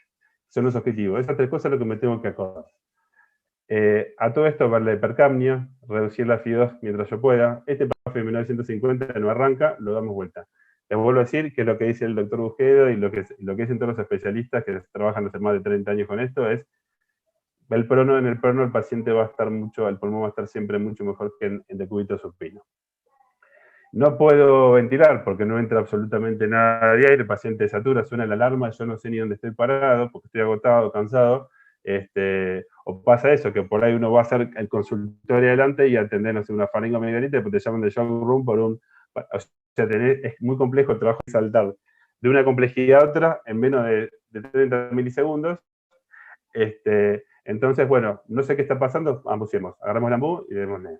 Son los objetivos. Esas tres cosas es lo que me tengo que acordar. A todo esto va la hipercapnia, reducir la FI2 mientras yo pueda. Este párrafo menor de 150 no arranca, lo damos vuelta. Les vuelvo a decir que es lo que dice el doctor Bujedo y lo que dicen todos los especialistas que trabajan hace más de 30 años con esto es en el prono el paciente va a estar el pulmón va a estar siempre mucho mejor que en decúbito supino. No puedo ventilar porque no entra absolutamente nada de aire, el paciente satura, suena la alarma, yo no sé ni dónde estoy parado porque estoy agotado, cansado, o pasa eso, que por ahí uno va a hacer el consultorio adelante y atender, no sé, una faringoamigdalitis, porque te llaman de shock room por un... O sea, es muy complejo el trabajo de saltar de una complejidad a otra en menos de 30 milisegundos. Entonces, bueno, no sé qué está pasando, ambucemos, agarramos la ambu y démosle.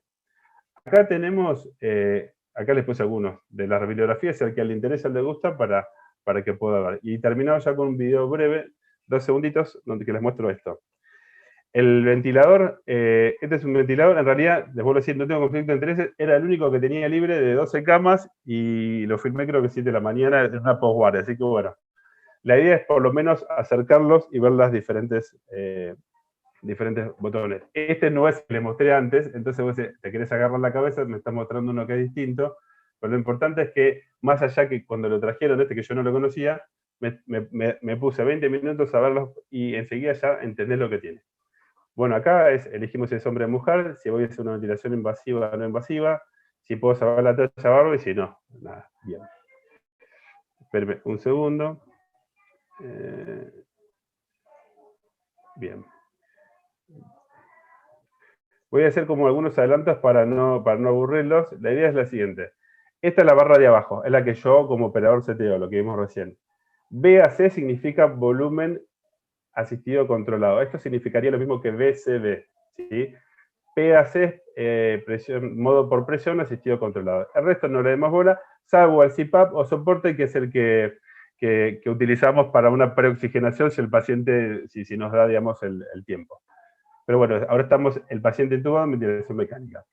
Acá tenemos... acá les puse algunos de las bibliografías, si al que le interesa, le gusta, para que pueda ver. Y terminamos ya con un video breve, 2 segunditos, donde que les muestro esto. El ventilador, este es un ventilador, en realidad, les vuelvo a decir, no tengo conflicto de intereses, era el único que tenía libre de 12 camas, y lo firmé creo que 7 de la mañana, en una postguardia, así que bueno. La idea es por lo menos acercarlos y ver las diferentes botones. Este no es el que les mostré antes, entonces vos te querés agarrar la cabeza, me estás mostrando uno que es distinto, pero lo importante es que, más allá que cuando lo trajeron, que yo no lo conocía, me puse 20 minutos a verlos y enseguida ya entendés lo que tiene. Bueno, acá elegimos si es hombre o mujer, si voy a hacer una ventilación invasiva o no invasiva, si puedo salvar la talla barro y si no, nada, bien. Espérame un segundo. Bien. Voy a hacer como algunos adelantos para no aburrirlos. La idea es la siguiente. Esta es la barra de abajo, es la que yo como operador seteo, lo que vimos recién. VAC significa volumen asistido controlado. Esto significaría lo mismo que VCB, ¿sí? PAC es modo por presión asistido controlado. El resto no le demos bola, salvo al CPAP o soporte, que es el que utilizamos para una preoxigenación si el paciente, si nos da, digamos, el tiempo. Pero bueno, ahora estamos el paciente intubado en ventilación mecánica.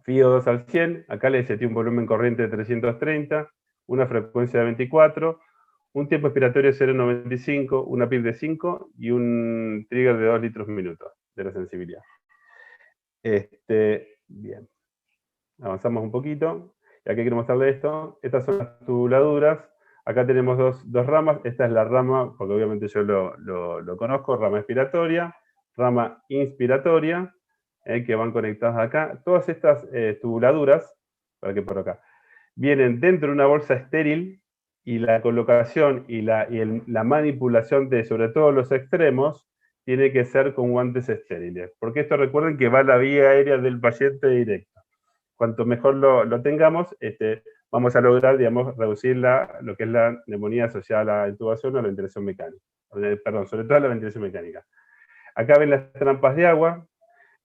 FIO2 al 100, acá le seté un volumen corriente de 330, una frecuencia de 24, un tiempo expiratorio de 0,95, una PIB de 5 y un trigger de 2 litros minuto de la sensibilidad. Bien. Avanzamos un poquito. Y aquí quiero mostrarle esto. Estas son las tubuladuras. Acá tenemos dos ramas. Esta es la rama, porque obviamente yo lo conozco, rama expiratoria, rama inspiratoria, que van conectadas acá. Todas estas tubuladuras, para que por acá, vienen dentro de una bolsa estéril, y la colocación y la manipulación de sobre todo los extremos tiene que ser con guantes estériles. Porque esto, recuerden que va a la vía aérea del paciente directo. Cuanto mejor lo tengamos, vamos a lograr, digamos, reducir lo que es la neumonía asociada a la intubación o a la ventilación mecánica. perdón, sobre todo la ventilación mecánica. Acá ven las trampas de agua,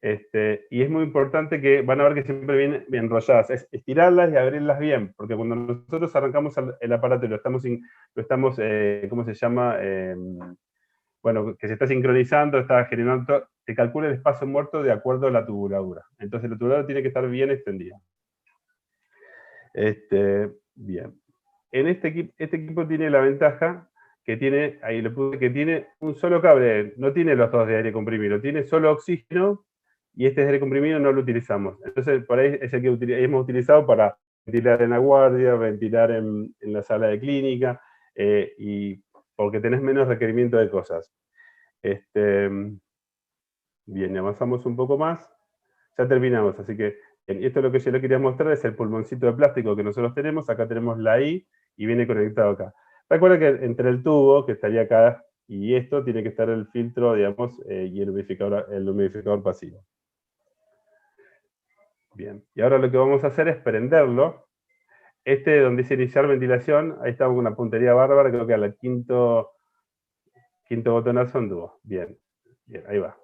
y es muy importante que van a ver que siempre vienen bien enrolladas, es estirarlas y abrirlas bien, porque cuando nosotros arrancamos el aparato y lo estamos ¿cómo se llama? Bueno, que se está sincronizando, está generando, se calcula el espacio muerto de acuerdo a la tubuladura. Entonces la tubuladura tiene que estar bien extendida. Bien. Este equipo tiene la ventaja que tiene, ahí le puse que tiene un solo cable, no tiene los dos de aire comprimido, tiene solo oxígeno y este de aire comprimido no lo utilizamos. Entonces, por ahí es el que hemos utilizado para ventilar en la guardia, ventilar en la sala de clínica, y porque tenés menos requerimiento de cosas. Bien, avanzamos un poco más. Ya terminamos, así que esto es lo que yo le quería mostrar, es el pulmoncito de plástico que nosotros tenemos. Acá tenemos la I y viene conectado acá. Recuerda que entre el tubo, que estaría acá, y esto, tiene que estar el filtro, digamos, y el humidificador pasivo. Bien, y ahora lo que vamos a hacer es prenderlo. Donde dice iniciar ventilación, ahí está una puntería bárbara, creo que al quinto botonazo anduvo. Bien, bien, ahí va.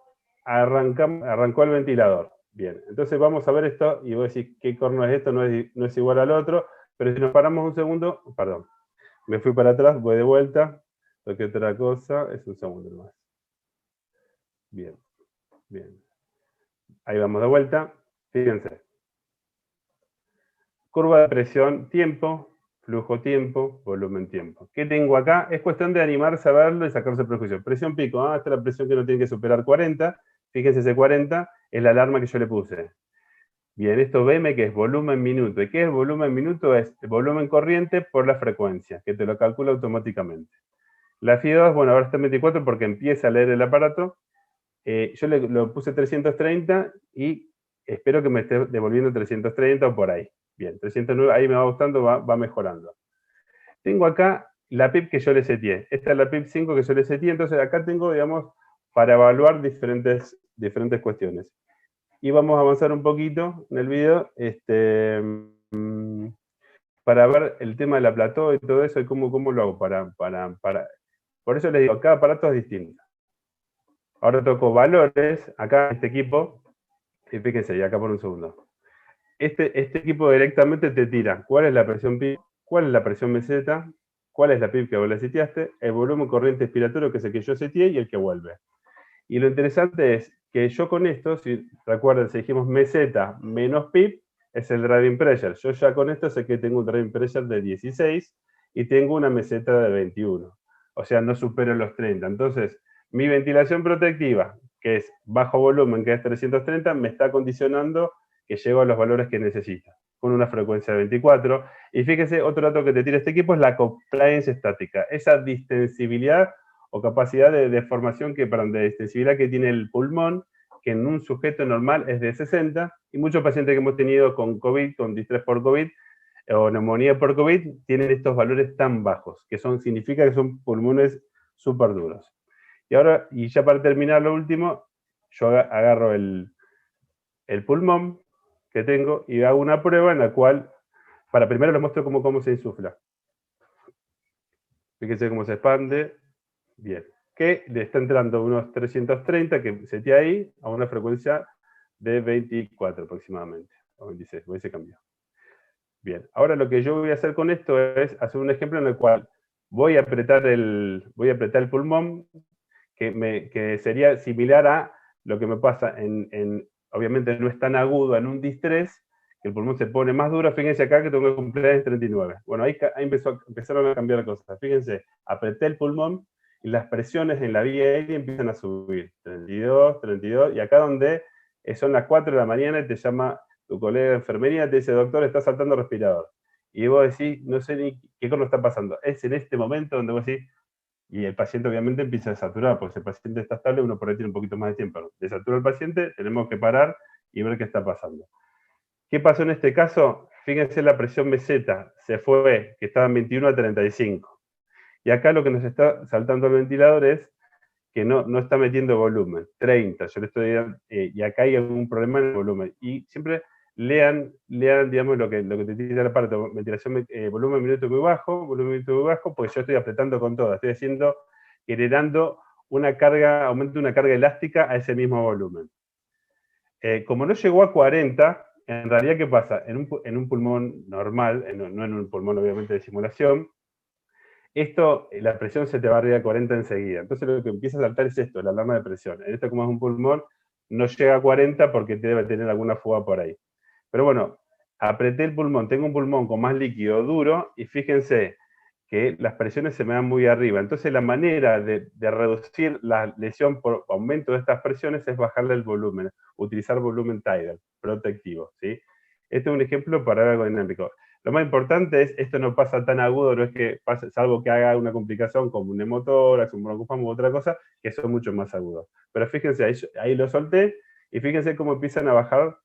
Arrancó el ventilador. Bien, entonces vamos a ver esto, y voy a decir qué corno es esto, no es igual al otro, pero si nos paramos un segundo, perdón, me fui para atrás, voy de vuelta, toqué otra cosa, es un segundo más. Bien, bien. Ahí vamos de vuelta, fíjense. Curva de presión, tiempo, flujo, tiempo, volumen, tiempo. ¿Qué tengo acá? Es cuestión de animarse a verlo y sacarse prejuicio. Presión pico, esta es la presión que no tiene que superar 40, fíjense ese 40, es la alarma que yo le puse. Bien, esto veme que es volumen minuto. ¿Y qué es volumen minuto? Es el volumen corriente por la frecuencia, que te lo calcula automáticamente. La FI2, bueno, ahora está en 24 porque empieza a leer el aparato. Yo lo puse 330 y espero que me esté devolviendo 330 o por ahí. Bien, 309, ahí me va gustando, va mejorando. Tengo acá la PIP que yo le seteé. Esta es la PIP 5 que yo le seteé, entonces acá tengo, digamos, para evaluar diferentes cuestiones. Y vamos a avanzar un poquito en el video para ver el tema de la plató y todo eso y cómo lo hago por eso les digo, cada aparato es distinto. Ahora toco valores, acá en este equipo, y fíjense, y acá por un segundo. Este equipo directamente te tira cuál es la presión PIB, cuál es la presión meseta, cuál es la PIB que vos le seteaste, el volumen corriente expiratorio, que es el que yo seteé, y el que vuelve. Y lo interesante es que yo con esto, si recuerden, si dijimos meseta menos PIB, es el driving pressure. Yo ya con esto sé que tengo un driving pressure de 16 y tengo una meseta de 21. O sea, no supero los 30. Entonces, mi ventilación protectiva, que es bajo volumen, que es 330, me está condicionando que llego a los valores que necesita, con una frecuencia de 24. Y fíjese, otro dato que te tira este equipo es la compliance estática, esa distensibilidad o capacidad de deformación, de extensibilidad que tiene el pulmón, que en un sujeto normal es de 60, y muchos pacientes que hemos tenido con COVID, con distrés por COVID, o neumonía por COVID, tienen estos valores tan bajos, que significa que son pulmones súper duros. Y ya para terminar lo último, yo agarro el pulmón que tengo y hago una prueba en la cual, primero les muestro cómo se insufla. Fíjense cómo se expande. Bien. Que le está entrando unos 330, que seté ahí, a una frecuencia de 24 aproximadamente, o 26, ese cambió. Bien, ahora lo que yo voy a hacer con esto es hacer un ejemplo en el cual voy a apretar el pulmón, que sería similar a lo que me pasa obviamente no es tan agudo en un distrés, que el pulmón se pone más duro. Fíjense acá que tengo que cumplir en 39. Bueno, ahí empezaron a cambiar cosas. Fíjense, apreté el pulmón y las presiones en la vía aérea empiezan a subir. 32, 32, y acá donde son las 4 de la mañana y te llama tu colega de enfermería, te dice, doctor, está saltando respirador. Y vos decís, no sé ni qué cosa está pasando. Es en este momento donde vos decís, y el paciente obviamente empieza a saturar, porque si el paciente está estable, uno por ahí tiene un poquito más de tiempo. Desatura el paciente, tenemos que parar y ver qué está pasando. ¿Qué pasó en este caso? Fíjense la presión meseta, se fue, que estaba en 21 a 35. Y acá lo que nos está saltando al ventilador es que no está metiendo volumen, 30. Yo le estoy y acá hay algún problema en el volumen. Y siempre lean digamos, lo que te tira el aparato, ventilación, volumen minuto muy bajo, porque yo estoy apretando con todo, estoy haciendo generando una carga, aumento de una carga elástica a ese mismo volumen. Como no llegó a 40, en realidad, ¿qué pasa? En un pulmón normal, no en un pulmón obviamente de simulación, la presión se te va arriba de 40 enseguida. Entonces lo que empieza a saltar es esto, la alarma de presión. En esto, como es un pulmón, no llega a 40 porque debe tener alguna fuga por ahí. Pero bueno, apreté el pulmón, tengo un pulmón con más líquido duro, y fíjense que las presiones se me dan muy arriba. Entonces la manera de reducir la lesión por aumento de estas presiones es bajarle el volumen, utilizar volumen tidal, protectivo, ¿sí? Este es un ejemplo para algo dinámico. Lo más importante es, esto no pasa tan agudo, no es que pase, salvo que haga una complicación como un hemotórax, un broncoespasmo u otra cosa, que son mucho más agudos. Pero fíjense, ahí lo solté, y fíjense cómo empiezan a bajar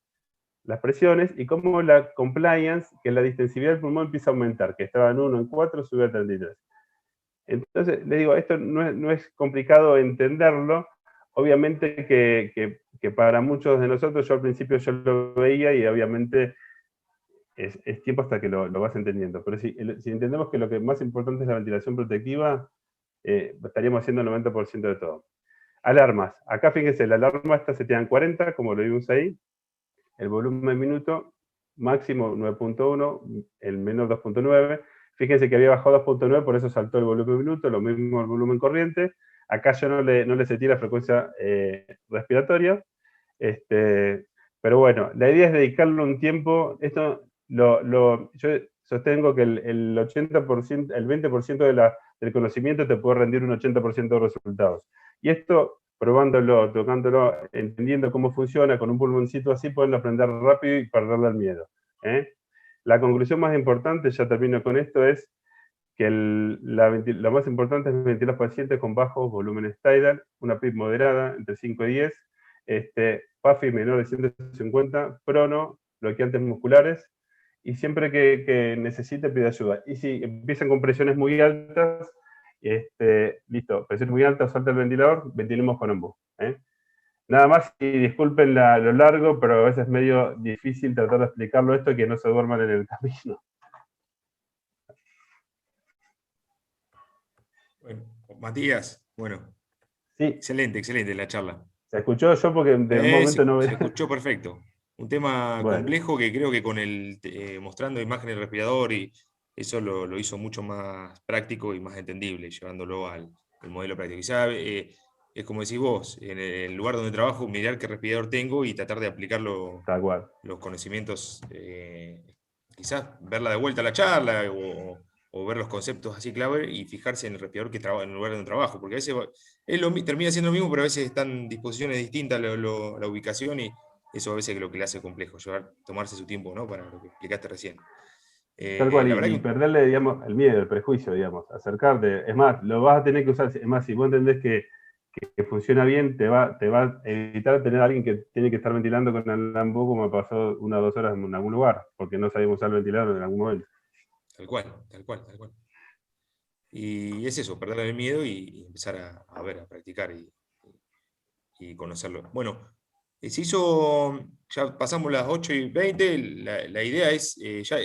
las presiones, y cómo la compliance, que es la distensividad del pulmón, empieza a aumentar, que estaba en 1, en 4, sube a 33. Entonces, les digo, esto no es complicado entenderlo. Obviamente que para muchos de nosotros, yo al principio yo lo veía, y obviamente es tiempo hasta que lo vas entendiendo. Pero si entendemos que lo que más importante es la ventilación protectiva, estaríamos haciendo el 90% de todo. Alarmas. Acá fíjense, la alarma esta se te dan 40, como lo vimos ahí. El volumen minuto, máximo 9.1, el menor 2.9. Fíjense que había bajado 2.9, por eso saltó el volumen minuto, lo mismo el volumen corriente. Acá yo no le seté la frecuencia respiratoria. Pero bueno, la idea es dedicarle un tiempo. Esto yo sostengo que el 80%, el 20% del conocimiento te puede rendir un 80% de resultados. Y esto, probándolo, tocándolo, entendiendo cómo funciona, con un pulmoncito así, pueden aprender rápido y perderle el miedo. La conclusión más importante, ya termino con esto, es que lo más importante es ventilar pacientes con bajos volúmenes tidal, una PIB moderada, entre 5 y 10, PAFI menor de 150, prono, bloqueantes musculares, y siempre que necesite pide ayuda. Y si empiezan con presiones muy altas, listo, presiones muy altas, suelta el ventilador, ventilemos con embudo. Nada más, y disculpen lo largo, pero a veces es medio difícil tratar de explicarlo esto, que no se duerman en el camino. Bueno, Matías, bueno, Sí. Excelente la charla. ¿Se escuchó? Yo porque de un momento no Se escuchó perfecto. Un tema bueno, complejo que creo que con mostrando imágenes del respirador, y eso lo hizo mucho más práctico y más entendible, llevándolo al modelo práctico. Quizá es como decís vos, en el lugar donde trabajo, mirar qué respirador tengo y tratar de aplicar tal cual. los conocimientos, quizás verla de vuelta a la charla, o ver los conceptos así clave y fijarse en el respirador que trabaja, en el lugar donde trabajo, porque a veces termina siendo lo mismo, pero a veces están en disposiciones distintas la ubicación, y eso a veces es lo que le hace complejo, tomarse su tiempo, ¿no? Para lo que explicaste recién. Tal cual, La verdad y que perderle, digamos, el miedo, el prejuicio, digamos, acercarte. Es más, lo vas a tener que usar. Es más, si vos entendés que funciona bien, te va a evitar tener a alguien que tiene que estar ventilando con el Lambo, como me pasó 1 o 2 horas en algún lugar, porque no sabíamos usar el ventilador en algún momento. tal cual. Y es eso, perderle el miedo y empezar a ver, a practicar y conocerlo. Bueno, se hizo, ya pasamos las 8:20, la idea es, ya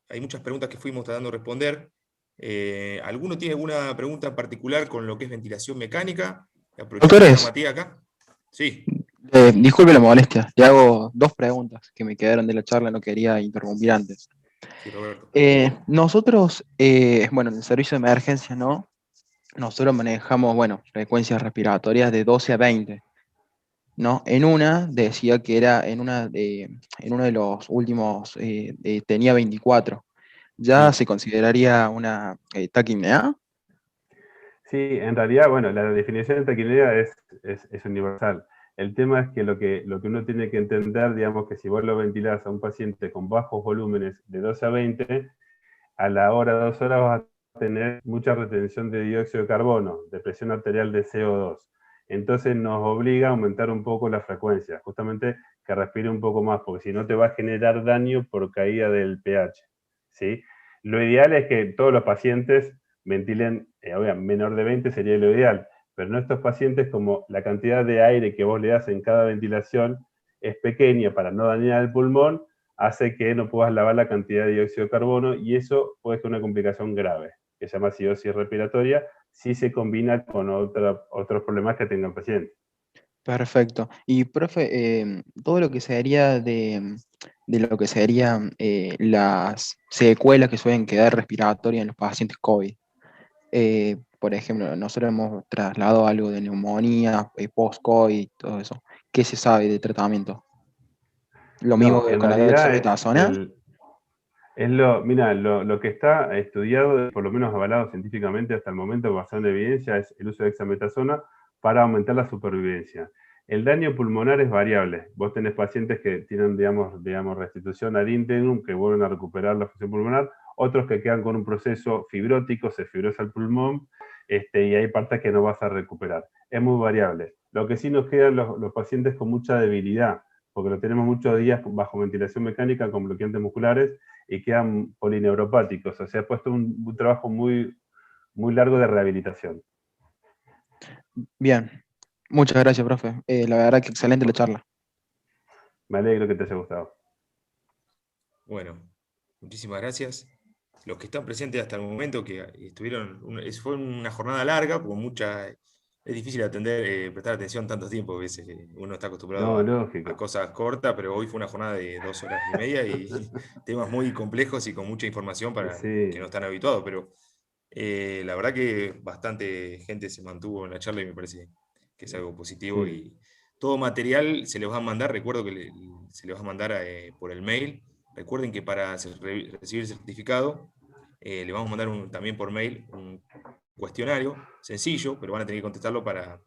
hay muchas preguntas que fuimos tratando de responder. ¿Alguno tiene alguna pregunta en particular con lo que es ventilación mecánica? Aprovechamos que está Doctores, Matías acá. Sí, disculpe la molestia, le hago 2 preguntas que me quedaron de la charla, no quería interrumpir antes. sí, Roberto. Nosotros, bueno, en el servicio de emergencia, ¿no? Nosotros manejamos, bueno, frecuencias respiratorias de 12 a 20, ¿no? En una decía que era, en uno de los últimos, tenía 24. ¿Ya se consideraría una taquipnea? Sí, en realidad, bueno, la definición de taquicardia es universal. El tema es que lo que uno tiene que entender, digamos, que si vos lo ventilás a un paciente con bajos volúmenes de 12 a 20, a la hora, 2 horas vas a tener mucha retención de dióxido de carbono, de presión arterial de CO2. Entonces nos obliga a aumentar un poco la frecuencia, justamente que respire un poco más, porque si no te va a generar daño por caída del pH, ¿sí? Lo ideal es que todos los pacientes ventilen, obviamente, menor de 20 sería lo ideal, pero en estos pacientes, como la cantidad de aire que vos le das en cada ventilación es pequeña para no dañar el pulmón, hace que no puedas lavar la cantidad de dióxido de carbono, y eso puede ser una complicación grave. que se llama acidosis respiratoria, si se combina con otros problemas que tenga el paciente. Perfecto. Y profe, todo lo que sería de lo que serían las secuelas que suelen quedar respiratorias en los pacientes COVID. Por ejemplo, nosotros hemos trasladado algo de neumonía, post-COVID, todo eso. ¿Qué se sabe de tratamiento? Lo mismo No, que en con la realidad dexametasona. mira, lo que está estudiado, por lo menos avalado científicamente hasta el momento, basado en evidencia, es el uso de dexametasona para aumentar la supervivencia. El daño pulmonar es variable. Vos tenés pacientes que tienen, digamos, restitución ad internum, que vuelven a recuperar la función pulmonar, otros que quedan con un proceso fibrótico, se fibrosa el pulmón, y hay partes que no vas a recuperar. Es muy variable. Lo que sí nos quedan los pacientes con mucha debilidad, porque lo tenemos muchos días bajo ventilación mecánica con bloqueantes musculares, y quedan polineuropáticos. O sea, ha puesto un trabajo muy, muy largo de rehabilitación. Bien. Muchas gracias, profe. La verdad que excelente la charla. Me alegro que te haya gustado. Bueno, muchísimas gracias. Los que están presentes hasta el momento, que estuvieron, fue una jornada larga, con mucha, es difícil atender, prestar atención tanto tiempo, a veces uno está acostumbrado No, a lógico. cosas cortas, pero hoy fue una jornada de 2 horas y media y temas muy complejos y con mucha información para los que no Sí, están habituados, pero la verdad que bastante gente se mantuvo en la charla y me parece que es algo positivo sí, y todo material se les va a mandar, recuerdo que se les va a mandar por el mail. Recuerden que para recibir el certificado le vamos a mandar también por mail un cuestionario sencillo, pero van a tener que contestarlo para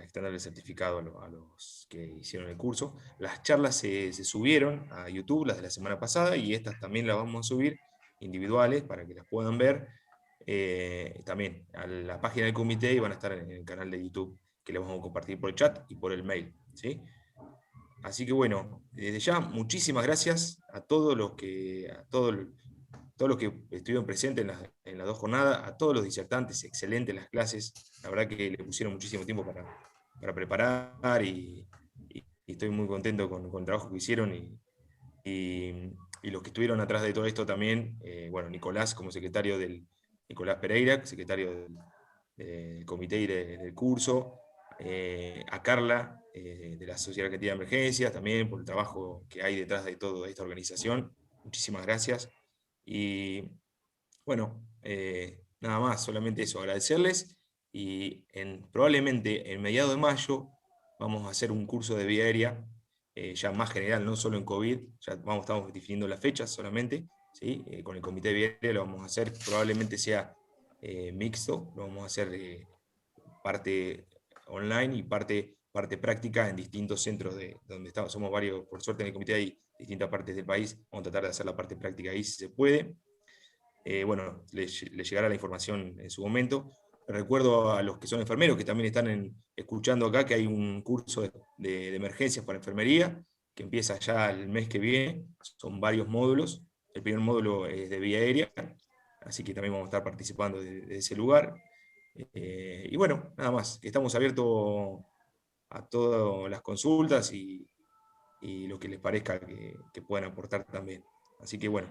extender el certificado a los que hicieron el curso. Las charlas se subieron a YouTube, las de la semana pasada, y estas también las vamos a subir individuales para que las puedan ver también a la página del comité y van a estar en el canal de YouTube que les vamos a compartir por el chat y por el mail. ¿Sí? Así que bueno, desde ya, muchísimas gracias a todos los que estuvieron presentes en las 2 jornadas, a todos los disertantes, excelentes las clases, la verdad que le pusieron muchísimo tiempo para preparar y estoy muy contento con el trabajo que hicieron y los que estuvieron atrás de todo esto también, bueno, Nicolás como secretario Nicolás Pereira, secretario del comité y del curso, a Carla de la Sociedad Argentina de Emergencias también por el trabajo que hay detrás de toda esta organización. Muchísimas gracias. Y bueno, nada más, solamente eso, agradecerles y probablemente en mediados de mayo vamos a hacer un curso de vía aérea, ya más general, no solo en COVID, ya estamos definiendo las fechas solamente, ¿sí? Con el comité de vía aérea lo vamos a hacer, probablemente sea mixto, lo vamos a hacer parte online y parte práctica en distintos centros donde estamos, somos varios, por suerte en el comité hay distintas partes del país, vamos a tratar de hacer la parte práctica ahí si se puede. Bueno, les llegará la información en su momento. Recuerdo a los que son enfermeros que también están escuchando acá que hay un curso de emergencias para enfermería que empieza ya el mes que viene. Son varios módulos. El primer módulo es de vía aérea, así que también vamos a estar participando de ese lugar. Y bueno, nada más, que estamos abiertos a todas las consultas y lo que les parezca que puedan aportar también. Así que bueno,